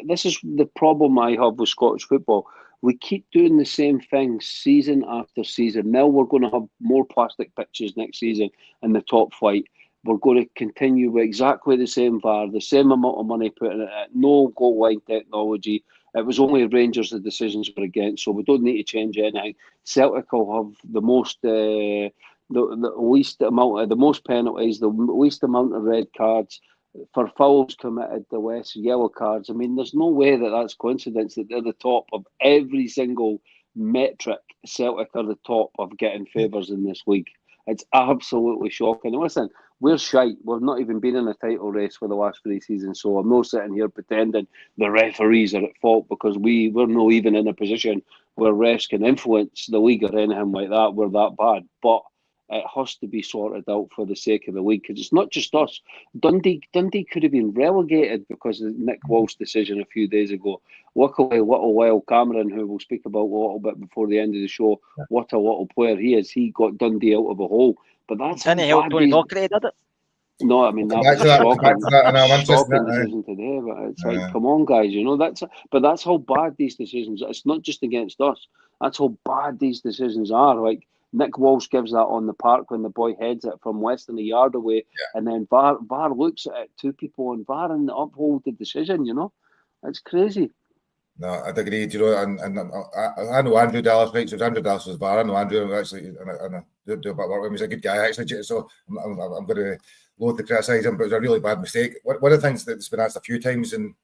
This is the problem I have with Scottish football. We keep doing the same thing season after season. Now we're going to have more plastic pitches next season in the top flight. We're going to continue with exactly the same VAR, the same amount of money put in it, no goal line technology. It was only Rangers the decisions were against, so we don't need to change anything. Celtic will have the most, the least amount, the most penalties, the least amount of red cards. For fouls committed, the less yellow cards. I mean, there's no way that that's coincidence that they're the top of every single metric. Celtic are the top of getting favours in this league. It's absolutely shocking. And listen, we're shite. We've not even been in a title race for the last 3 seasons, so I'm not sitting here pretending the referees are at fault, because we're not even in a position where refs can influence the league or anything like that. We're that bad. But it has to be sorted out for the sake of the league, because it's not just us. Dundee could have been relegated because of Nick Walsh's decision a few days ago. Luckily, little Wild Cameron, who we'll speak about a little bit before the end of the show, what a little player he is. He got Dundee out of a hole. But that's Didn't help Tony Docherty, did it? No, I mean, that was a shocking decision today. But it's like, come on, guys, but that's how bad these decisions are. It's not just against us. That's how bad these decisions are. Like, Nick Walsh gives that on the park when the boy heads it from less than a yard away, and then VAR looks at it, two people on VAR, and uphold the decision. It's crazy. No, I'd agree. And I know Andrew Dallas, right? So Andrew Dallas was VAR. I know Andrew actually, and I do a bit of work with him. He's a good guy, actually. So I'm going to loathe to criticise him, but it was a really bad mistake. One of the things that's been asked a few times, and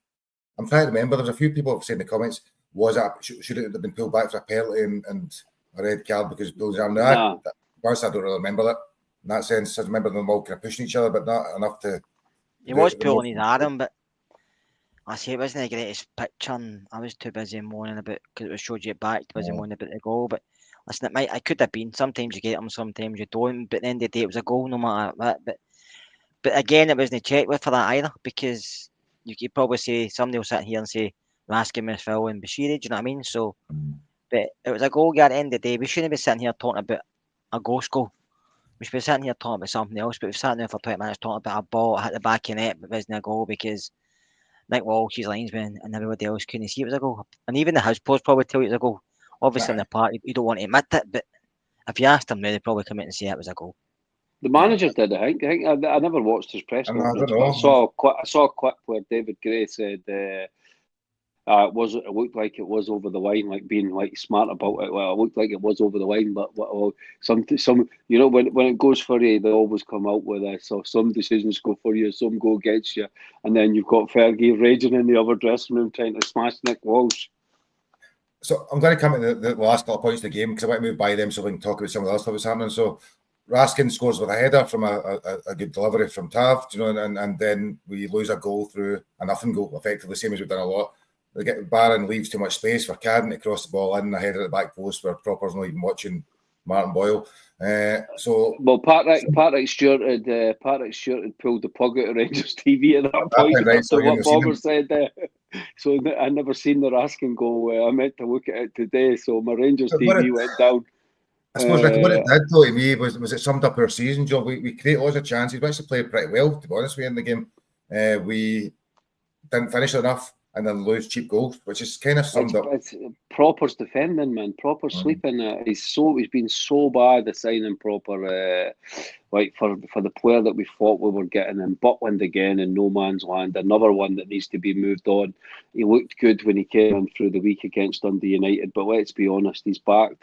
I'm trying to remember, there's a few people have said in the comments, should it have been pulled back for a penalty and a red card because it pulls arm? I don't really remember that. In that sense, I remember them all kind of pushing each other, but not enough to. He was pulling his arm, but I say it wasn't the greatest picture, and I was too busy moaning about, because it was showed you back, busy moaning about the goal. But listen, it could have been. Sometimes you get them, sometimes you don't. But at the end of the day, it was a goal no matter what. But again, it wasn't checked with for that either, because you could probably say, somebody will sit here and say, Raskin, Midfield and Bashiri, do you know what I mean? So, but it was a goal at the end of the day. We shouldn't be sitting here talking about a ghost goal. We should be sitting here talking about something else, but we've sat there for 20 minutes talking about a ball hit the back of the net, but it wasn't a goal because Nick Walsh, his linesman, and everybody else couldn't see it was a goal. And even the Hibs players probably tell you it was a goal. Obviously, in the park, you don't want to admit it, but if you asked them now, they'd probably come in and say it was a goal. The manager did, I think. I never watched his press conference, but I saw a clip where David Gray said it looked like it was over the line, like being like smart about it. Well, it looked like it was over the line, but some when it goes for you, they always come out with this. So some decisions go for you, some go against you, and then you've got Fergie raging in the other dressing room trying to smash Nick Walsh. So I'm going to come to the last couple of points of the game because I want to move by them so we can talk about some of the other stuff that's happening. So Raskin scores with a header from a good delivery from Tav, and then we lose a goal through a nothing goal, effectively, same as we've done a lot. Barron leaves too much space for Cadden to cross the ball in, a header at the back post where Proper's not even watching Martin Boyle. Patrick Stewart had pulled the plug out of Rangers TV at that point. Right, so what Bobber said there. So I never seen the Raskin goal. I meant to look at it today, so my Rangers TV went down. I suppose what it did though to me was it summed up our season, Joe. We create lots of chances. We actually played pretty well, to be honest with you, in the game. We didn't finish enough and then lose cheap goals, which is kind of summed up. It's Proper's defending, man. Proper sleeping. He's been so bad at signing Proper. Like for the player that we thought we were getting, and Butland again in no man's land, another one that needs to be moved on. He looked good when he came in through the week against Dundee United, but let's be honest, he's back.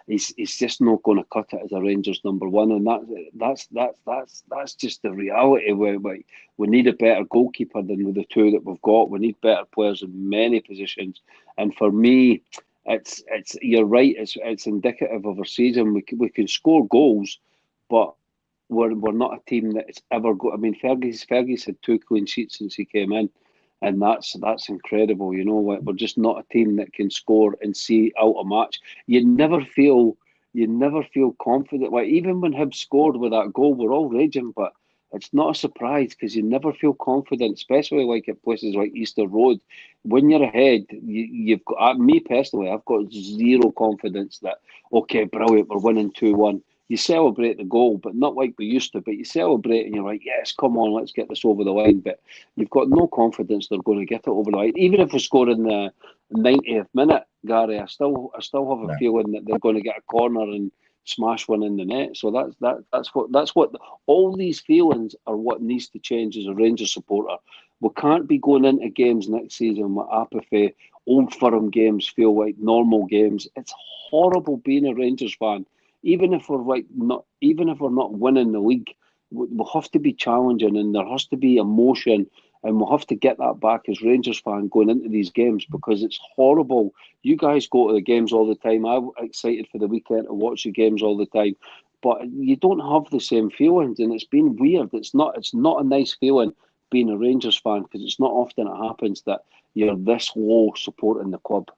He's just not going to cut it as a Rangers number one, and that's just the reality. Where we need a better goalkeeper than the two that we've got. We need better players in many positions, and for me, it's you're right. It's indicative of our season. We can score goals. But we're not a team that's ever I mean, Fergus had 2 clean sheets since he came in, and that's incredible. We're just not a team that can score and see out a match. You never feel confident. Like even when Hibs scored with that goal, we're all raging, but it's not a surprise because you never feel confident, especially like at places like Easter Road. When you're ahead, you've got me personally. I've got zero confidence that okay, brilliant, we're winning 2-1. You celebrate the goal, but not like we used to. But you celebrate and you're like, yes, come on, let's get this over the line. But you've got no confidence they're going to get it over the line. Even if we score in the 90th minute, Gary, I still have a feeling that they're going to get a corner and smash one in the net. So that's what all these feelings are what needs to change as a Rangers supporter. We can't be going into games next season with apathy. Old Firm games feel like normal games. It's horrible being a Rangers fan. Even if we're not winning the league, we'll have to be challenging, and there has to be emotion, and we'll have to get that back as Rangers fans going into these games because it's horrible. You guys go to the games all the time. I'm excited for the weekend to watch the games all the time, but you don't have the same feelings, and it's been weird. It's not a nice feeling being a Rangers fan because it's not often it happens that you're this low supporting the club.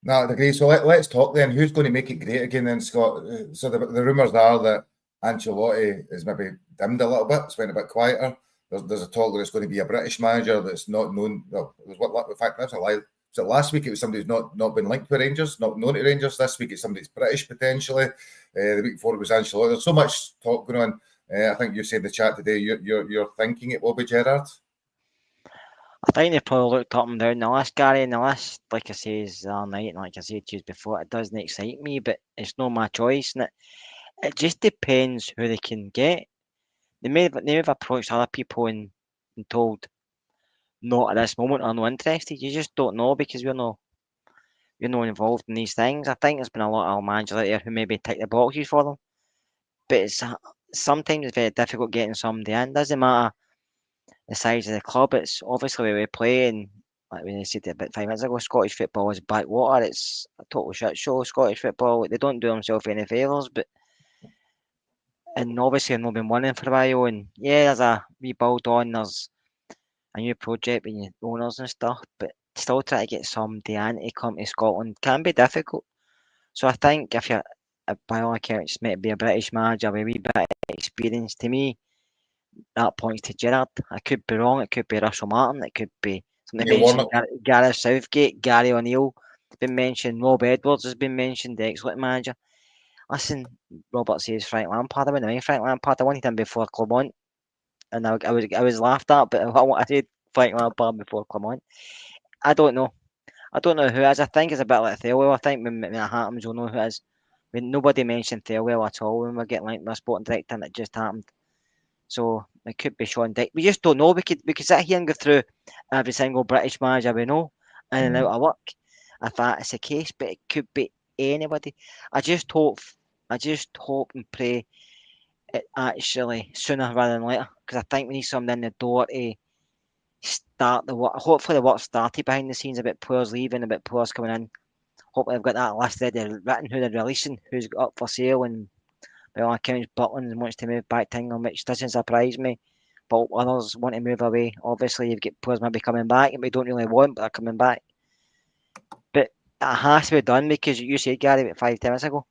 No, I agree. So let's talk then. Who's going to make it great again then, Scott? So the rumours are that Ancelotti is maybe dimmed a little bit. It's went a bit quieter. There's a talk that it's going to be a British manager that's not known. Well, in fact, that's a lie. So last week it was somebody who's not been linked with Rangers, not known to Rangers. This week it's somebody that's British potentially. The week before it was Ancelotti. There's so much talk going on. I think you said in the chat today you're thinking it will be Gerrard. I think they probably looked up and down the list, Gary, and the list, like I say, is the other night, and like I said to you before, it doesn't excite me, but it's not my choice, and it just depends who they can get. They may have approached other people and told, not at this moment, are not interested. You just don't know because we're not involved in these things. I think there's been a lot of managers out there who maybe tick the boxes for them, but sometimes it's very difficult getting somebody in. Doesn't matter the size of the club. It's obviously where we play, and like we said about 5 minutes ago, Scottish football is backwater. It's a total shit show. Scottish football, they don't do themselves any favours, and obviously I've not been winning for a while. And yeah, there's a rebuild on. There's a new project with new owners and stuff, but still trying to get somebody in to come to Scotland can be difficult. So I think if you're, by all accounts, meant to be a British manager with a wee bit of experience, to me, that points to Gerrard. I could be wrong. It could be Russell Martin. It could be something Neil mentioned. Warnock. Gareth Southgate, Gary O'Neill has been mentioned. Rob Edwards has been mentioned. The excellent manager. Listen, Robert says Frank Lampard. I wouldn't mind Frank Lampard. I wanted him before Clermont, and I was laughed at. But I said Frank Lampard before Clermont. I don't know. I don't know who it is. I think it's a bit like Thelwell. I think when it happens, we'll know who it is. Nobody mentioned Thelwell at all when we're getting linked with a sporting director, and it just happened. So it could be Sean Dyche. We just don't know. We could sit here and go through every single British manager we know in and out of work if that's the case. But it could be anybody. I just hope and pray it actually sooner rather than later, because I think we need something in the door to start the work. Hopefully the work started behind the scenes about players leaving, about players coming in. Hopefully they've got that list ready, written who they're releasing, who's up for sale, and by all accounts Butland wants to move back to England, which doesn't surprise me. But others want to move away. Obviously you've got players maybe coming back and we don't really want, but they're coming back. But it has to be done, because you said, Gary, about 5 minutes ago,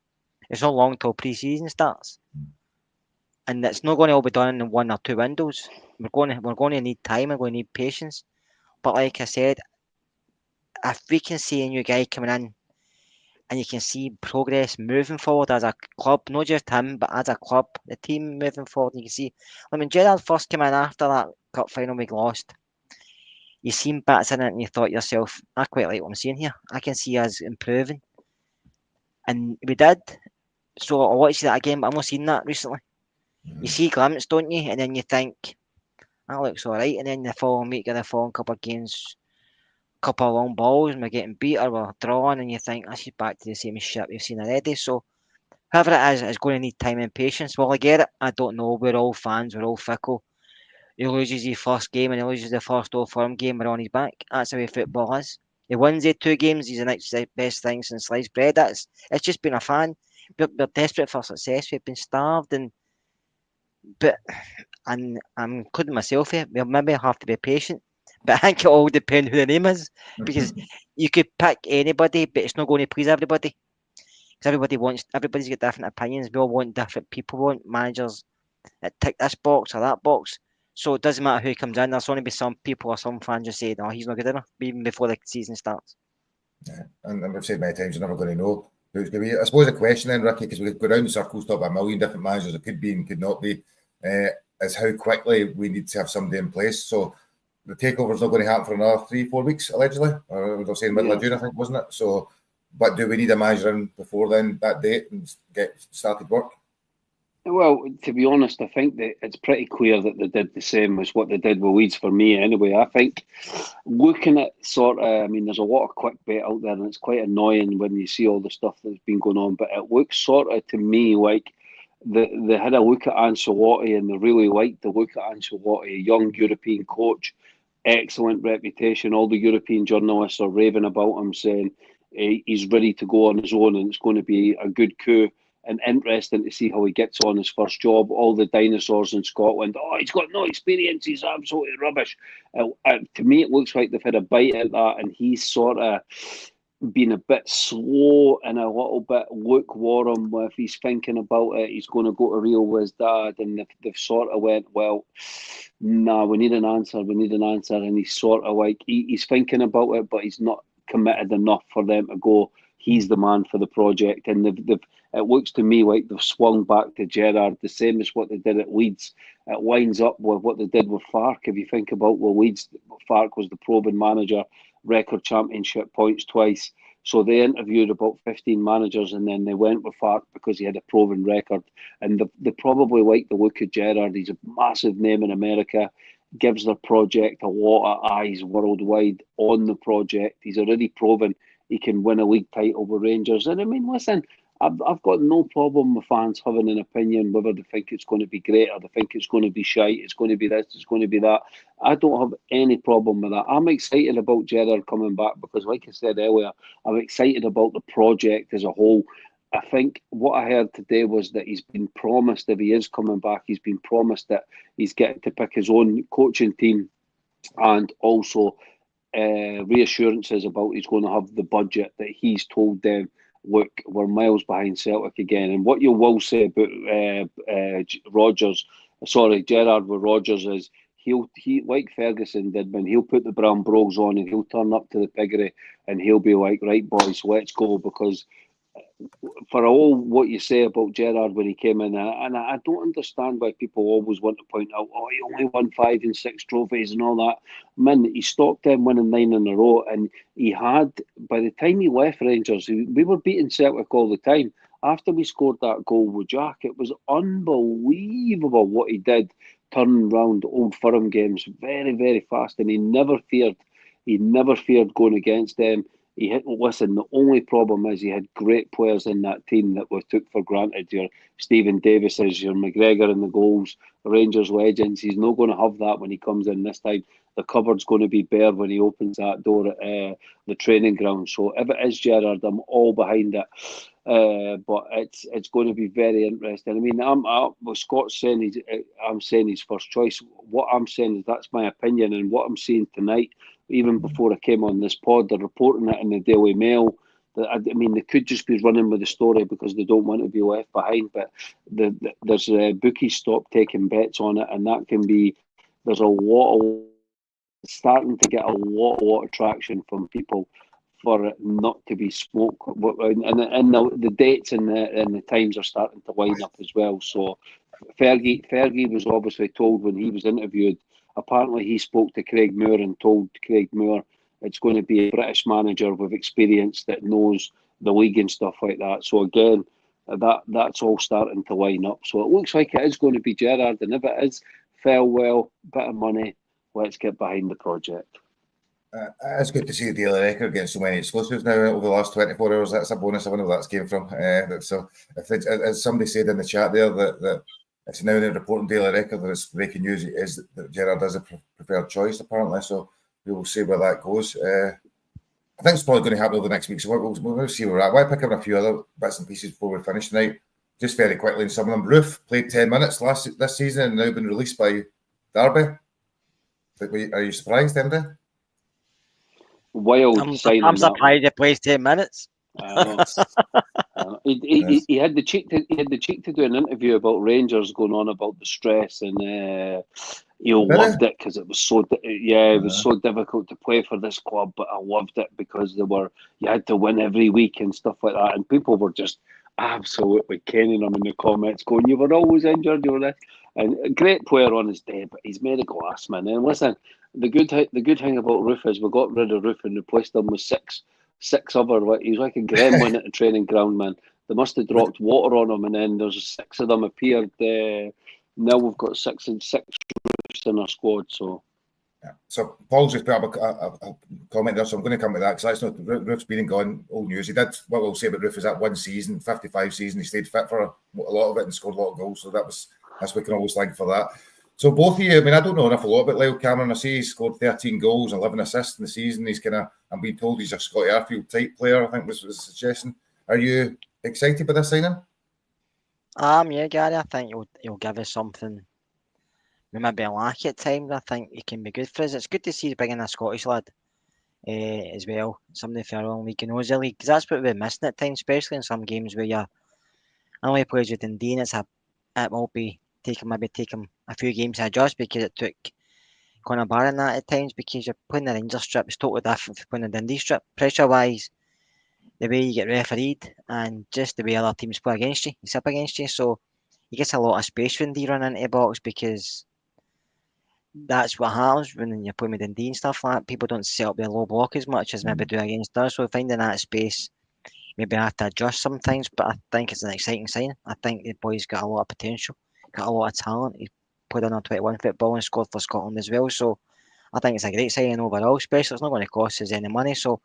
it's not long till pre-season starts. And it's not going to all be done in 1 or 2 windows. We're going to need time, we're going to need patience. But like I said, if we can see a new guy coming in and you can see progress moving forward as a club, not just him, but as a club, the team moving forward, you can see, I mean, Gerrard first came in after that cup final we lost. You seen bats in it and you thought yourself, I quite like what I'm seeing here. I can see us improving. And we did. So I want to see that again, but I've not seen that recently. You see glimpses, don't you? And then you think, that looks alright. And then the following week, the following couple of games, couple of long balls, and we're getting beat or we're drawn, and you think, this is back to the same shit we've seen already. So, whoever it is going to need time and patience. Will I get it? I don't know. We're all fans, we're all fickle. He loses his first game and he loses the first Old Firm game, we're on his back. That's the way football is. He wins the 2 games, he's the next best thing since sliced bread. It's just been a fan. We're desperate for success. We've been starved, but I'm including myself here. We'll maybe have to be patient. But I think it all depends who the name is, because you could pick anybody, but it's not going to please everybody. Because everybody's got different opinions. We all want different people. We want managers that tick this box or that box. So it doesn't matter who comes in. There's going to be some people or some fans just say, "No, he's not good enough," even before the season starts. Yeah, and we've said many times, you're never going to know who it's going to be. I suppose the question then, Ricky, because we could go round in circles, talk about a million different managers it could be and could not be, is how quickly we need to have somebody in place. So the takeover's not going to happen for another 3-4 weeks, allegedly. Or we were saying middle of June, I think, wasn't it? So, but do we need a manager in before then, that date, and get started work? Well, to be honest, I think that it's pretty clear that they did the same as what they did with Leeds for me anyway. I think looking at I mean, there's a lot of clickbait out there and it's quite annoying when you see all the stuff that's been going on, but it looks sort of to me like they had a look at Ancelotti and they really liked the look at Ancelotti, a young European coach, excellent reputation. All the European journalists are raving about him, saying he's ready to go on his own and it's going to be a good coup. And interesting to see how he gets on his first job. All the dinosaurs in Scotland, he's got no experience, he's absolutely rubbish. To me, it looks like they've had a bite at that, and he's sort of been a bit slow and a little bit lukewarm if he's thinking about it. He's going to go to Rio with his dad, and they've sort of went, well, nah, we need an answer, and he's sort of like, he's thinking about it, but he's not committed enough for them to go, he's the man for the project. And it looks to me like they've swung back to Gerrard, the same as what they did at Leeds. It lines up with what they did with Fark. If you think about, well, Leeds, Fark was the proven manager, record championship points twice. So they interviewed about 15 managers, and then they went with Fark because he had a proven record. And they probably like the look of Gerrard. He's a massive name in America, gives their project a lot of eyes worldwide on the project. He's already proven he can win a league title with Rangers. And I mean, listen, I've got no problem with fans having an opinion whether they think it's going to be great or they think it's going to be shite, it's going to be this, it's going to be that. I don't have any problem with that. I'm excited about Gerrard coming back because, like I said earlier, I'm excited about the project as a whole. I think what I heard today was that he's been promised, if he is coming back, he's been promised that he's getting to pick his own coaching team, and also reassurances about he's going to have the budget that he's told them. Look, we're miles behind Celtic again. And what you will say about Gerrard with Rodgers is he like Ferguson did, when he'll put the brown brogues on and he'll turn up to the piggery and he'll be like, right boys, let's go, because for all what you say about Gerrard when he came in, and I don't understand why people always want to point out, oh, he only won 5 and 6 trophies and all that. Man, he stopped them winning 9 in a row, and he had, by the time he left Rangers, we were beating Celtic all the time. After we scored that goal with Jack, it was unbelievable what he did, turning round Old Firm games very, very fast, and he never feared going against them. Listen, the only problem is he had great players in that team that were took for granted. Your Stephen Davises, your McGregor in the goals, Rangers legends. He's not going to have that when he comes in this time. The cupboard's going to be bare when he opens that door at the training ground. So if it is Gerrard, I'm all behind it. But it's going to be very interesting. I mean, what Scott's saying, I'm saying he's first choice. What I'm saying is that's my opinion, and what I'm seeing tonight, even before I came on this pod, they're reporting it in the Daily Mail. I mean, they could just be running with the story because they don't want to be left behind. But there's bookies stop taking bets on it, and that can be. There's a lot of starting to get a lot of traction from people for it not to be smoke, and the dates and the times are starting to line up as well. So Fergie was obviously told when he was interviewed. Apparently, he spoke to Craig Moore and told Craig Moore it's going to be a British manager with experience that knows the league and stuff like that. So again, that's all starting to line up. So it looks like it is going to be Gerrard, and if it is, fell well, bit of money, let's get behind the project. It's good to see the Daily Record getting so many exclusives now over the last 24 hours. That's a bonus. I wonder where that's came from. So, as somebody said in the chat there, that it's now in the reporting Daily Record that it's breaking news is that Gerrard is a preferred choice, apparently. So we will see where that goes. I think it's probably going to happen over the next week. So we'll see where we're at. Why pick up a few other bits and pieces before we finish tonight? Just very quickly, in some of them. Roof played 10 minutes this season and now been released by Derby. Are you surprised, MD? Wild I'm surprised he plays 10 minutes. He had the cheek to do an interview about Rangers, going on about the stress, and he loved it because it was so so difficult to play for this club, but I loved it because you had to win every week and stuff like that, and people were just absolutely kenning him in the comments, going, "You were always injured, you were this." And a great player on his day, but he's made of glass, man. And listen, the good thing about Roof is we got rid of Roof and replaced him with six other. He's like a gremlin at the training ground, man. They must have dropped water on him, and then there's 6 of them appeared. Now we've got six Roofs in our squad. So Paul's just put up a comment there, so I'm going to come to that because that's not Roof's been and gone old news. He did what we'll say about Roof is that one season, 55 season, he stayed fit for a lot of it and scored a lot of goals. So that's we can always thank for that. So both of you, I mean, I don't know enough a lot about Lyle Cameron. I see he scored 13 goals and 11 assists in the season. He's I'm being told he's a Scotty Arfield type player, I think was the suggestion. Are you excited by this signing? Yeah, Gary, I think he'll give us something we maybe lack at times. I think he can be good for us. It's good to see he's bringing a Scottish lad. as well. Somebody for our own league and knows the league, because that's what we're missing at times, especially in some games where you're only plays with Dundee, and it will be maybe taking a few games to adjust, because it took Conor Barron that at times, because you're playing the Rangers strip, it's totally different from playing the Dundee strip. Pressure wise, the way you get refereed, and just the way other teams play against you, up against you, so you get a lot of space when you run into the box, because that's what happens when you're playing with Dundee and stuff like that. People don't set up their low block as much as maybe do against us, so finding that space, maybe I have to adjust sometimes, but I think it's an exciting sign. I think the boy's got a lot of potential, got a lot of talent. He played under 21 football and scored for Scotland as well, so I think it's a great signing overall, especially it's not going to cost us any money, so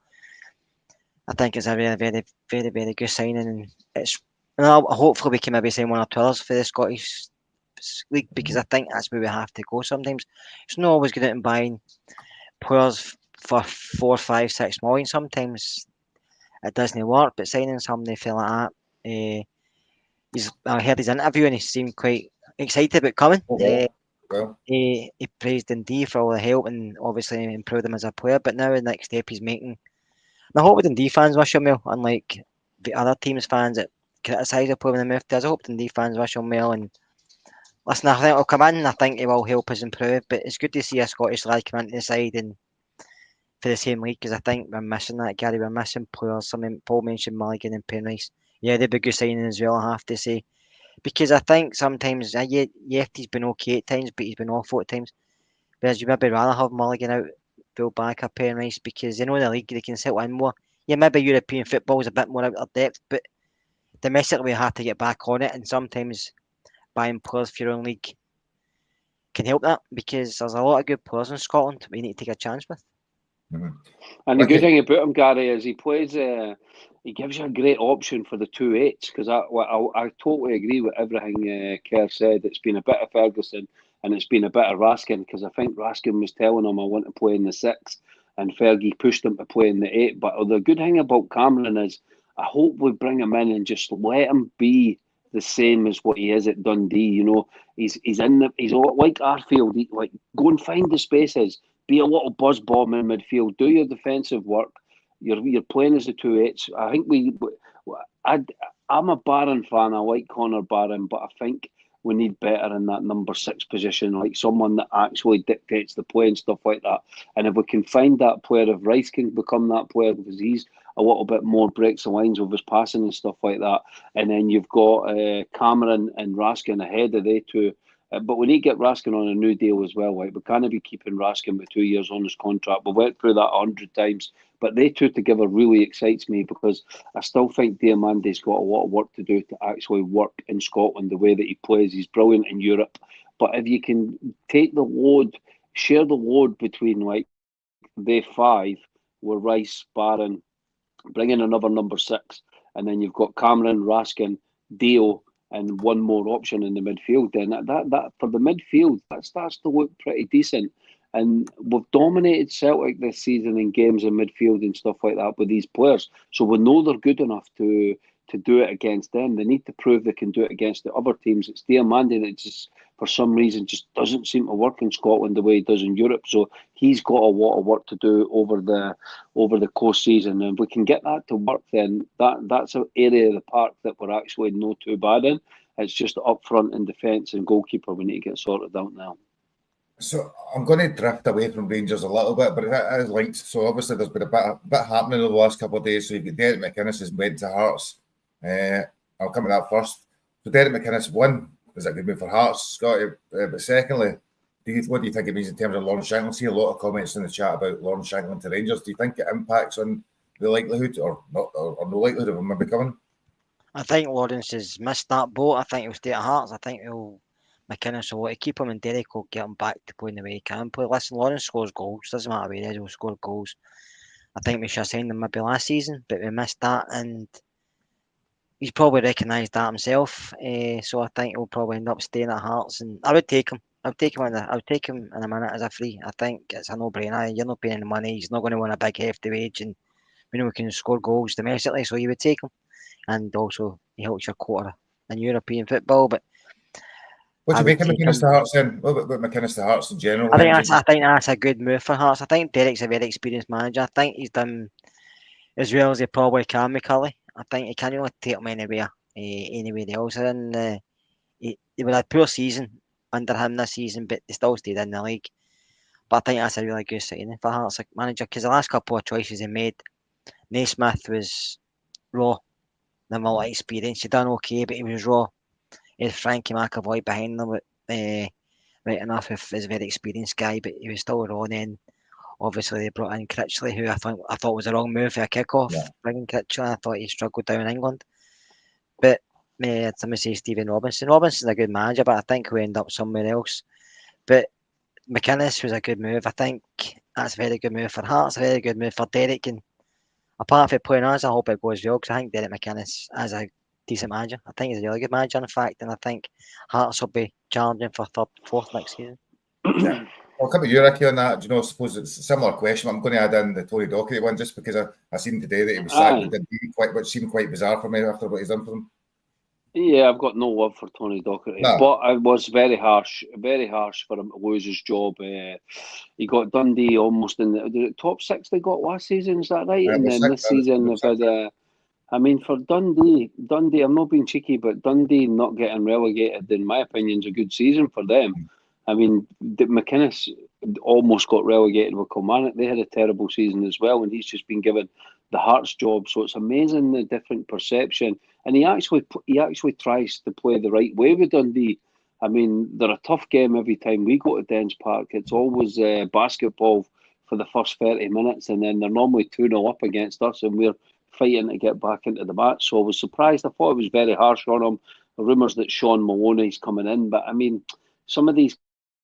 I think it's a very, very, very, very good signing, and it's hopefully we can maybe sign one or two others for the Scottish League, because I think that's where we have to go sometimes. It's not always good out and buying players for 4, 5, 6 million. Sometimes it doesn't work, but signing somebody for like that, I heard his interview and he seemed quite excited about coming. He praised Dundee for all the help and obviously improved him as a player, but now the next step he's making. And I hope the Dundee fans wish him well, unlike the other teams' fans that criticise the player when they move to us. I hope Dundee fans wish him well, and listen, I think he'll come in. I think he will help us improve. But it's good to see a Scottish lad come into the side and for the same league, because I think we're missing that, Gary. We're missing players. Paul mentioned Mulligan and Penrice. Yeah, they'd be good signing as well, I have to say. Because I think sometimes, he's been okay at times, but he's been awful at times. Whereas you maybe rather have Mulligan out, full back, or Penrice, because they know the league, they can settle in more. Yeah, maybe European football is a bit more out of depth, but domestically we have to get back on it, and sometimes buying players for your own league can help that, because there's a lot of good players in Scotland we need to take a chance with. And the good thing about him, Gary, is he plays. He gives you a great option for the 2-8s, because I totally agree with everything Kerr said. It's been a bit of Ferguson and it's been a bit of Raskin, because I think Raskin was telling him I want to play in the 6, and Fergie pushed him to play in the 8. But the good thing about Cameron is I hope we bring him in and just let him be the same as what he is at Dundee. You know, he's like Arfield. Like, go and find the spaces. Be a little buzz bomb in midfield. Do your defensive work. You're playing as the 2-8s. I think I'm a Barron fan. I like Conor Barron, but I think we need better in that number 6 position, like someone that actually dictates the play and stuff like that. And if we can find that player, if Rice can become that player, because he's a little bit more breaks the lines with his passing and stuff like that. And then you've got Cameron and Raskin ahead of they two. But we need to get Raskin on a new deal as well. Like, we can't be keeping Raskin with 2 years on his contract. We went through that 100 times. But they two together really excites me, because I still think Diamante's got a lot of work to do to actually work in Scotland the way that he plays. He's brilliant in Europe. But if you can take the load, share the load between like they 5, with Rice, Barron, bring in another number 6, and then you've got Cameron, Raskin, Dio, and one more option in the midfield, then that for the midfield, that starts to look pretty decent. And we've dominated Celtic this season in games in midfield and stuff like that with these players. So we know they're good enough to do it against them. They need to prove they can do it against the other teams. It's Diamante that just, for some reason, just doesn't seem to work in Scotland the way he does in Europe. So he's got a lot of work to do over the course season. And if we can get that to work, then that's an area of the park that we're actually not too bad in. It's just up front in defence and goalkeeper we need to get sorted out now. So I'm going to drift away from Rangers a little bit, but it is linked. So obviously there's been a bit happening over the last couple of days. So you've got Derek McInnes has went to Hearts. I'll come to that first. So Derek McInnes, one, is that a good move for Hearts, Scotty? But secondly, what do you think it means in terms of Lawrence Shankland? See a lot of comments in the chat about Lawrence Shankland to Rangers. Do you think it impacts on the likelihood or not, or no likelihood of him maybe coming? I think Lawrence has missed that boat. I think he'll stay at Hearts. I think McInnes will want to keep him, and Derek will get him back to playing the way he can play. Listen, Lawrence scores goals. Doesn't matter where he is, he'll score goals. I think we should have signed him maybe last season, but we missed that, and he's probably recognised that himself. So I think he'll probably end up staying at Hearts, and I would take him. I would take him in a minute as a free. I think it's a no-brainer. You're not paying any money. He's not going to win a big hefty wage, and we know we can score goals domestically, so you would take him. And also he helps your quarter in European football. But What do I you would make of take McInnes him. to Hearts then? What about McInnes to Hearts in general? I think Then? that's I think that's a good move for Hearts. I think Derek's a very experienced manager. I think he's done as well as he probably can with Cully. I think he can't really take him anywhere else. And he would have a poor season under him this season, but they still stayed in the league. But I think that's a really good signing for Hearts manager because the last couple of choices he made, Naismith was raw, never a lot of experience. He done okay, but he was raw. He had Frankie McAvoy behind him, right enough if he's a very experienced guy, but he was still raw. And then obviously they brought in Critchley, who I thought was a wrong move for a kick-off. Yeah. Bringing Critchley, I thought he struggled down in England. But somebody say Stephen Robinson. Robinson's a good manager, but I think we end up somewhere else. But McInnes was a good move. I think that's a very good move for Hearts, a very good move for Derek. And apart from playing us, I hope it goes well because I think Derek McInnes is a decent manager. I think he's a really good manager, in fact, and I think Hearts will be challenging for third, fourth next season. Yeah. I'll come to you, Ricky, on that. Do you know, I suppose it's a similar question. I'm going to add in the Tony Docherty one just because I seen today that he was sacked, which seemed quite bizarre for me after what he's done for them. Yeah, I've got no love for Tony Docherty, but I was very harsh for him to lose his job. He got Dundee almost in the top 6 they got last season, is that right? And then this season they've had I mean, for Dundee, I'm not being cheeky, but Dundee not getting relegated, in my opinion, is a good season for them. I mean, McInnes almost got relegated with Kilmarnock. They had a terrible season as well, and he's just been given the Hearts job. So it's amazing the different perception. And he actually tries to play the right way with Dundee. I mean, they're a tough game every time we go to Dens Park. It's always basketball for the first 30 minutes, and then they're normally 2-0 up against us, and we're fighting to get back into the match. So I was surprised. I thought it was very harsh on him. The rumours that Sean Maloney's coming in, but I mean, some of these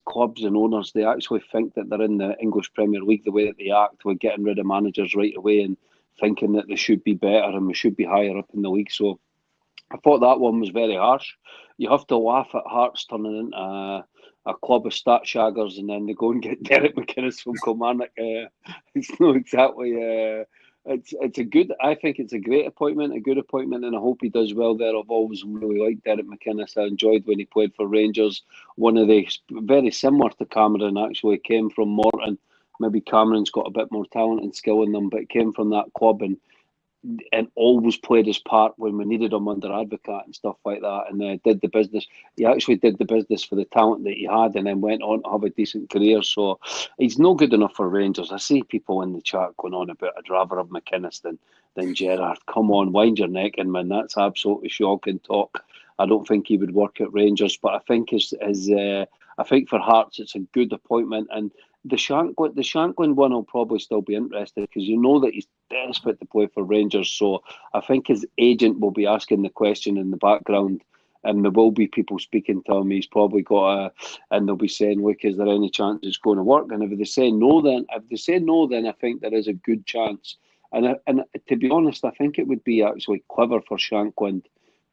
clubs and owners, they actually think that they're in the English Premier League the way that they act with getting rid of managers right away and thinking that they should be better and we should be higher up in the league. So I thought that one was very harsh. You have to laugh at Hearts turning into a club of stat shaggers and then they go and get Derek McInnes from Kilmarnock. It's not exactly... It's a good. I think it's a great appointment, a good appointment, and I hope he does well there. I've always really liked Derek McInnes. I enjoyed when he played for Rangers. One of the very similar to Cameron actually came from Morton. Maybe Cameron's got a bit more talent and skill in them, but came from that club and always played his part when we needed him under advocate and stuff like that, and did the business. He actually did the business for the talent that he had and then went on to have a decent career. So he's no good enough for Rangers. I see people in the chat going on about I'd rather have McInnes than Gerrard. Come on, wind your neck in, man. That's absolutely shocking talk. I don't think he would work at Rangers, but I think I think for Hearts it's a good appointment. And the Shankland one will probably still be interested because you know that he's desperate to play for Rangers. So I think his agent will be asking the question in the background, and there will be people speaking to him. He's probably got and they'll be saying, "Look, is there any chance it's going to work?" And if they say no, then I think there is a good chance. And to be honest, I think it would be actually clever for Shankland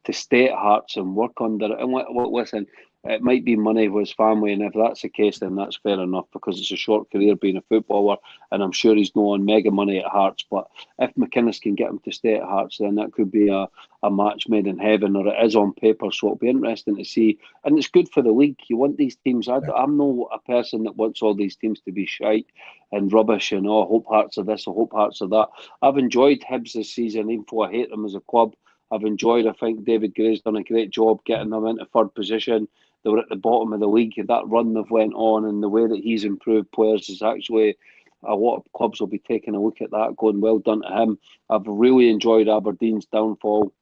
to stay at Hearts and work under it. And listen, it might be money with his family, and if that's the case, then that's fair enough because it's a short career being a footballer, and I'm sure he's not on mega money at Hearts. But if McInnes can get him to stay at Hearts, then that could be a match made in heaven, or it is on paper. So it'll be interesting to see, and it's good for the league. You want these teams. I'm not a person that wants all these teams to be shite and rubbish and I hope Hearts are this, I hope Hearts are that. I've enjoyed Hibs this season, even though I hate them as a club. I think David Gray's done a great job getting them into third position. They were at the bottom of the league. That run they've went on and the way that he's improved players is actually a lot of clubs will be taking a look at that, going well done to him. I've really enjoyed Aberdeen's downfall.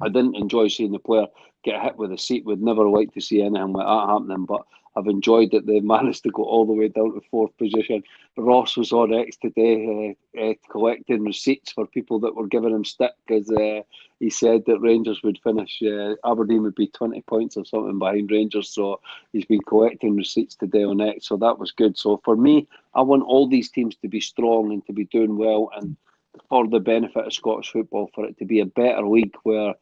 I didn't enjoy seeing the player get hit with a seat. Would never like to see anything like that happening, but I've enjoyed that they managed to go all the way down to fourth position. Ross was on X today collecting receipts for people that were giving him stick because he said that Rangers would finish, Aberdeen would be 20 points or something behind Rangers. So he's been collecting receipts today on X. So that was good. So for me, I want all these teams to be strong and to be doing well, and for the benefit of Scottish football, for it to be a better league where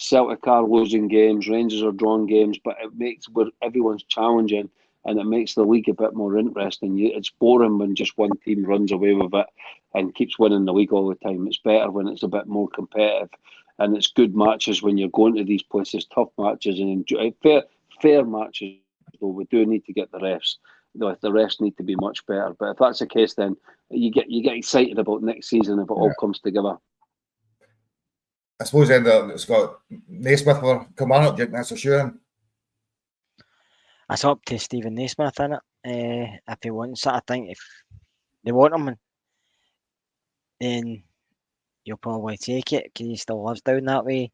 Celtic are losing games, Rangers are drawing games, but it makes where everyone's challenging and it makes the league a bit more interesting. It's boring when just one team runs away with it and keeps winning the league all the time. It's better when it's a bit more competitive, and it's good matches when you're going to these places, tough matches, and enjoy fair fair matches, though, we do need to get the refs. The refs need to be much better. But if that's the case, then you get excited about next season if it all comes together. I suppose then it's got Naismith or Kilmarnock. Do you think that's for sure? It's up to Stephen Naismith, innit? If he wants it, I think if they want him, then you'll probably take it because he still lives down that way.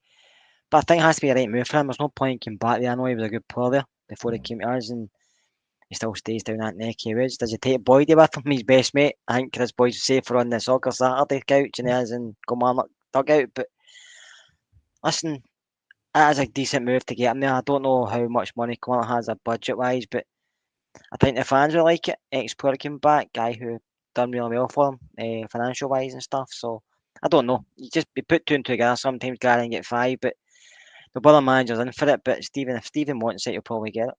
But I think it has to be a right move for him. There's no point coming back there. I know he was a good player there before he came to us, and he still stays down that neck of woods. Does he take Boydie with him, his best mate? I think Chris Boyd's safer on the Soccer Saturday couch than he is in Kilmarnock dugout. But listen, it is a decent move to get him there. I don't know how much money Kilmarnock has budget-wise, but I think the fans will like it. Ex-player came back, guy who done really well for him, financial-wise and stuff. So I don't know. You just be put two and two together. Sometimes Gary and get five, but the other managers in for it. But if Stephen wants it, he'll probably get it.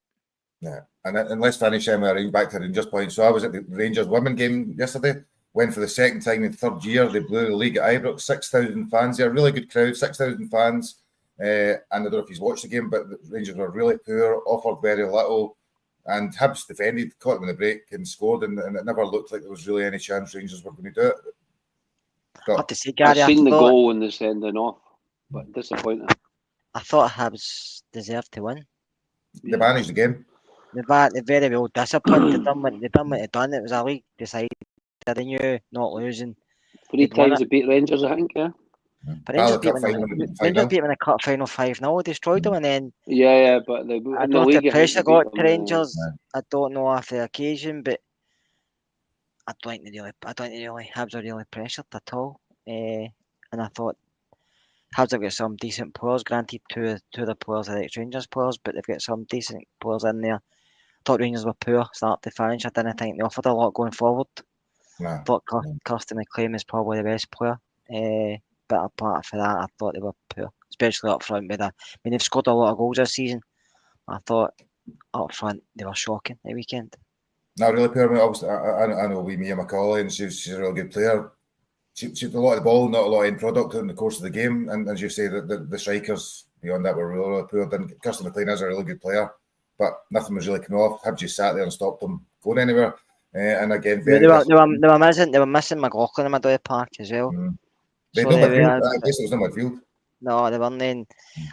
Yeah, and let's finish with back to Rangers point. So I was at the Rangers women game yesterday. Went for the second time in third year. They blew the league at Ibrox. 6,000 fans there. Really good crowd. 6,000 fans. And I don't know if he's watched the game, but the Rangers were really poor. Offered very little. And Hibs defended, caught them in the break and scored. And it never looked like there was really any chance Rangers were going to do it. I have to say, Gary, I've seen the goal in the sending off, but disappointing. I thought Hibs deserved to win. They managed the game. They're very well disciplined. They done what they done. It was a league decided. They knew not losing. 3 times they beat Rangers, I think, yeah. But Rangers beat them in the cup final 5-0. Destroyed them, and then but I don't know if the pressure got to Rangers. I don't know if the occasion, but I don't think Hibs are really pressured at all. And I thought Hibs have got some decent players. Granted, two of the players are ex-Rangers players, but they've got some decent players in there. I thought Rangers were poor start to finish. I didn't think they offered a lot going forward. I thought Kirsten McLean is probably the best player. But apart from that, I thought they were poor, especially up front. They've scored a lot of goals this season. I thought up front they were shocking the weekend. No, really poor. Obviously, I know Mia McCauley, and she's a really good player. She had a lot of the ball, not a lot of end product in the course of the game. And as you say, the strikers beyond that were really, really poor. Then Kirsten McLean is a really good player, but nothing was really coming off. Hibs just sat there and stopped them going anywhere. And again, they were missing McLaughlin in the middle of the park as well. They so I guess it was no midfield. No, they weren't. Then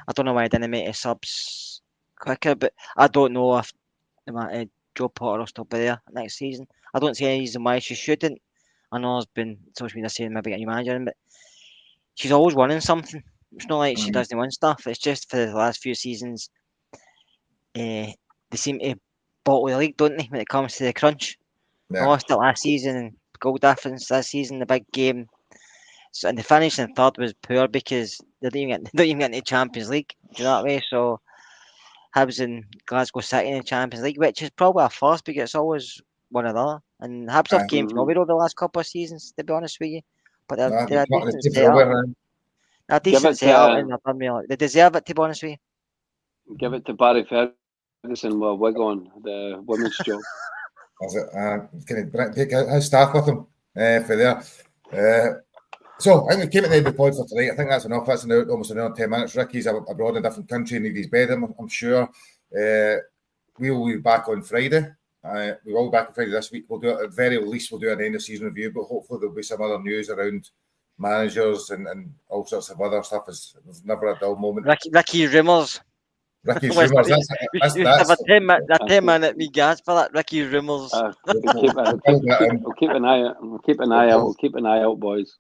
I don't know why I didn't make the subs quicker, but I don't know if Joe Potter will still be there next season. I don't see any reason why she shouldn't. I know there's been social media saying maybe get a new manager in, but she's always winning something. It's not like she doesn't win stuff. It's just for the last few seasons, they seem to bottle the league, don't they, when it comes to the crunch? They lost it last season, and goal difference this season, the big game. So, and the finish in third was poor because they don't even get into the Champions League. Do you know what I mean? So Hibs and Glasgow City in the Champions League, which is probably a first because it's always one or the other. And Hibs have came from over the last couple of seasons, to be honest with you. But they're a decent setup. A decent setup, and they deserve it, to be honest with you. Give it to Barry Ferguson with a wig on, the women's job. Can he take his staff with him for there? So I think we came at the end of the pod for tonight. I think that's enough. That's almost another 10 minutes. Ricky's abroad in a different country, need his bed, I'm sure. We will be back on Friday. We will be back on Friday this week. We'll do it, at very least, we'll do an end of season review, but hopefully there'll be some other news around managers and all sorts of other stuff. There's never a dull moment. Ricky Rumours. Ricky's Rumours. That's a 10-minute me gasp for that. Ricky Rumours. We'll keep an eye out. We'll keep an eye out, boys.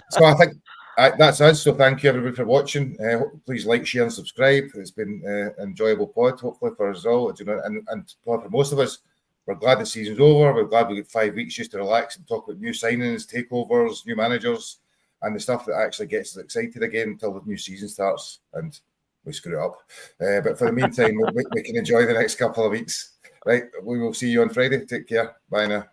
So I think that's us. So thank you everybody for watching. Please like, share, and subscribe. It's been an enjoyable pod, hopefully for us all. And for most of us, we're glad the season's over. We're glad we get 5 weeks just to relax and talk about new signings, takeovers, new managers, and the stuff that actually gets us excited again until the new season starts and we screw it up. But for the meantime, we can enjoy the next couple of weeks. Right, we will see you on Friday. Take care. Bye now.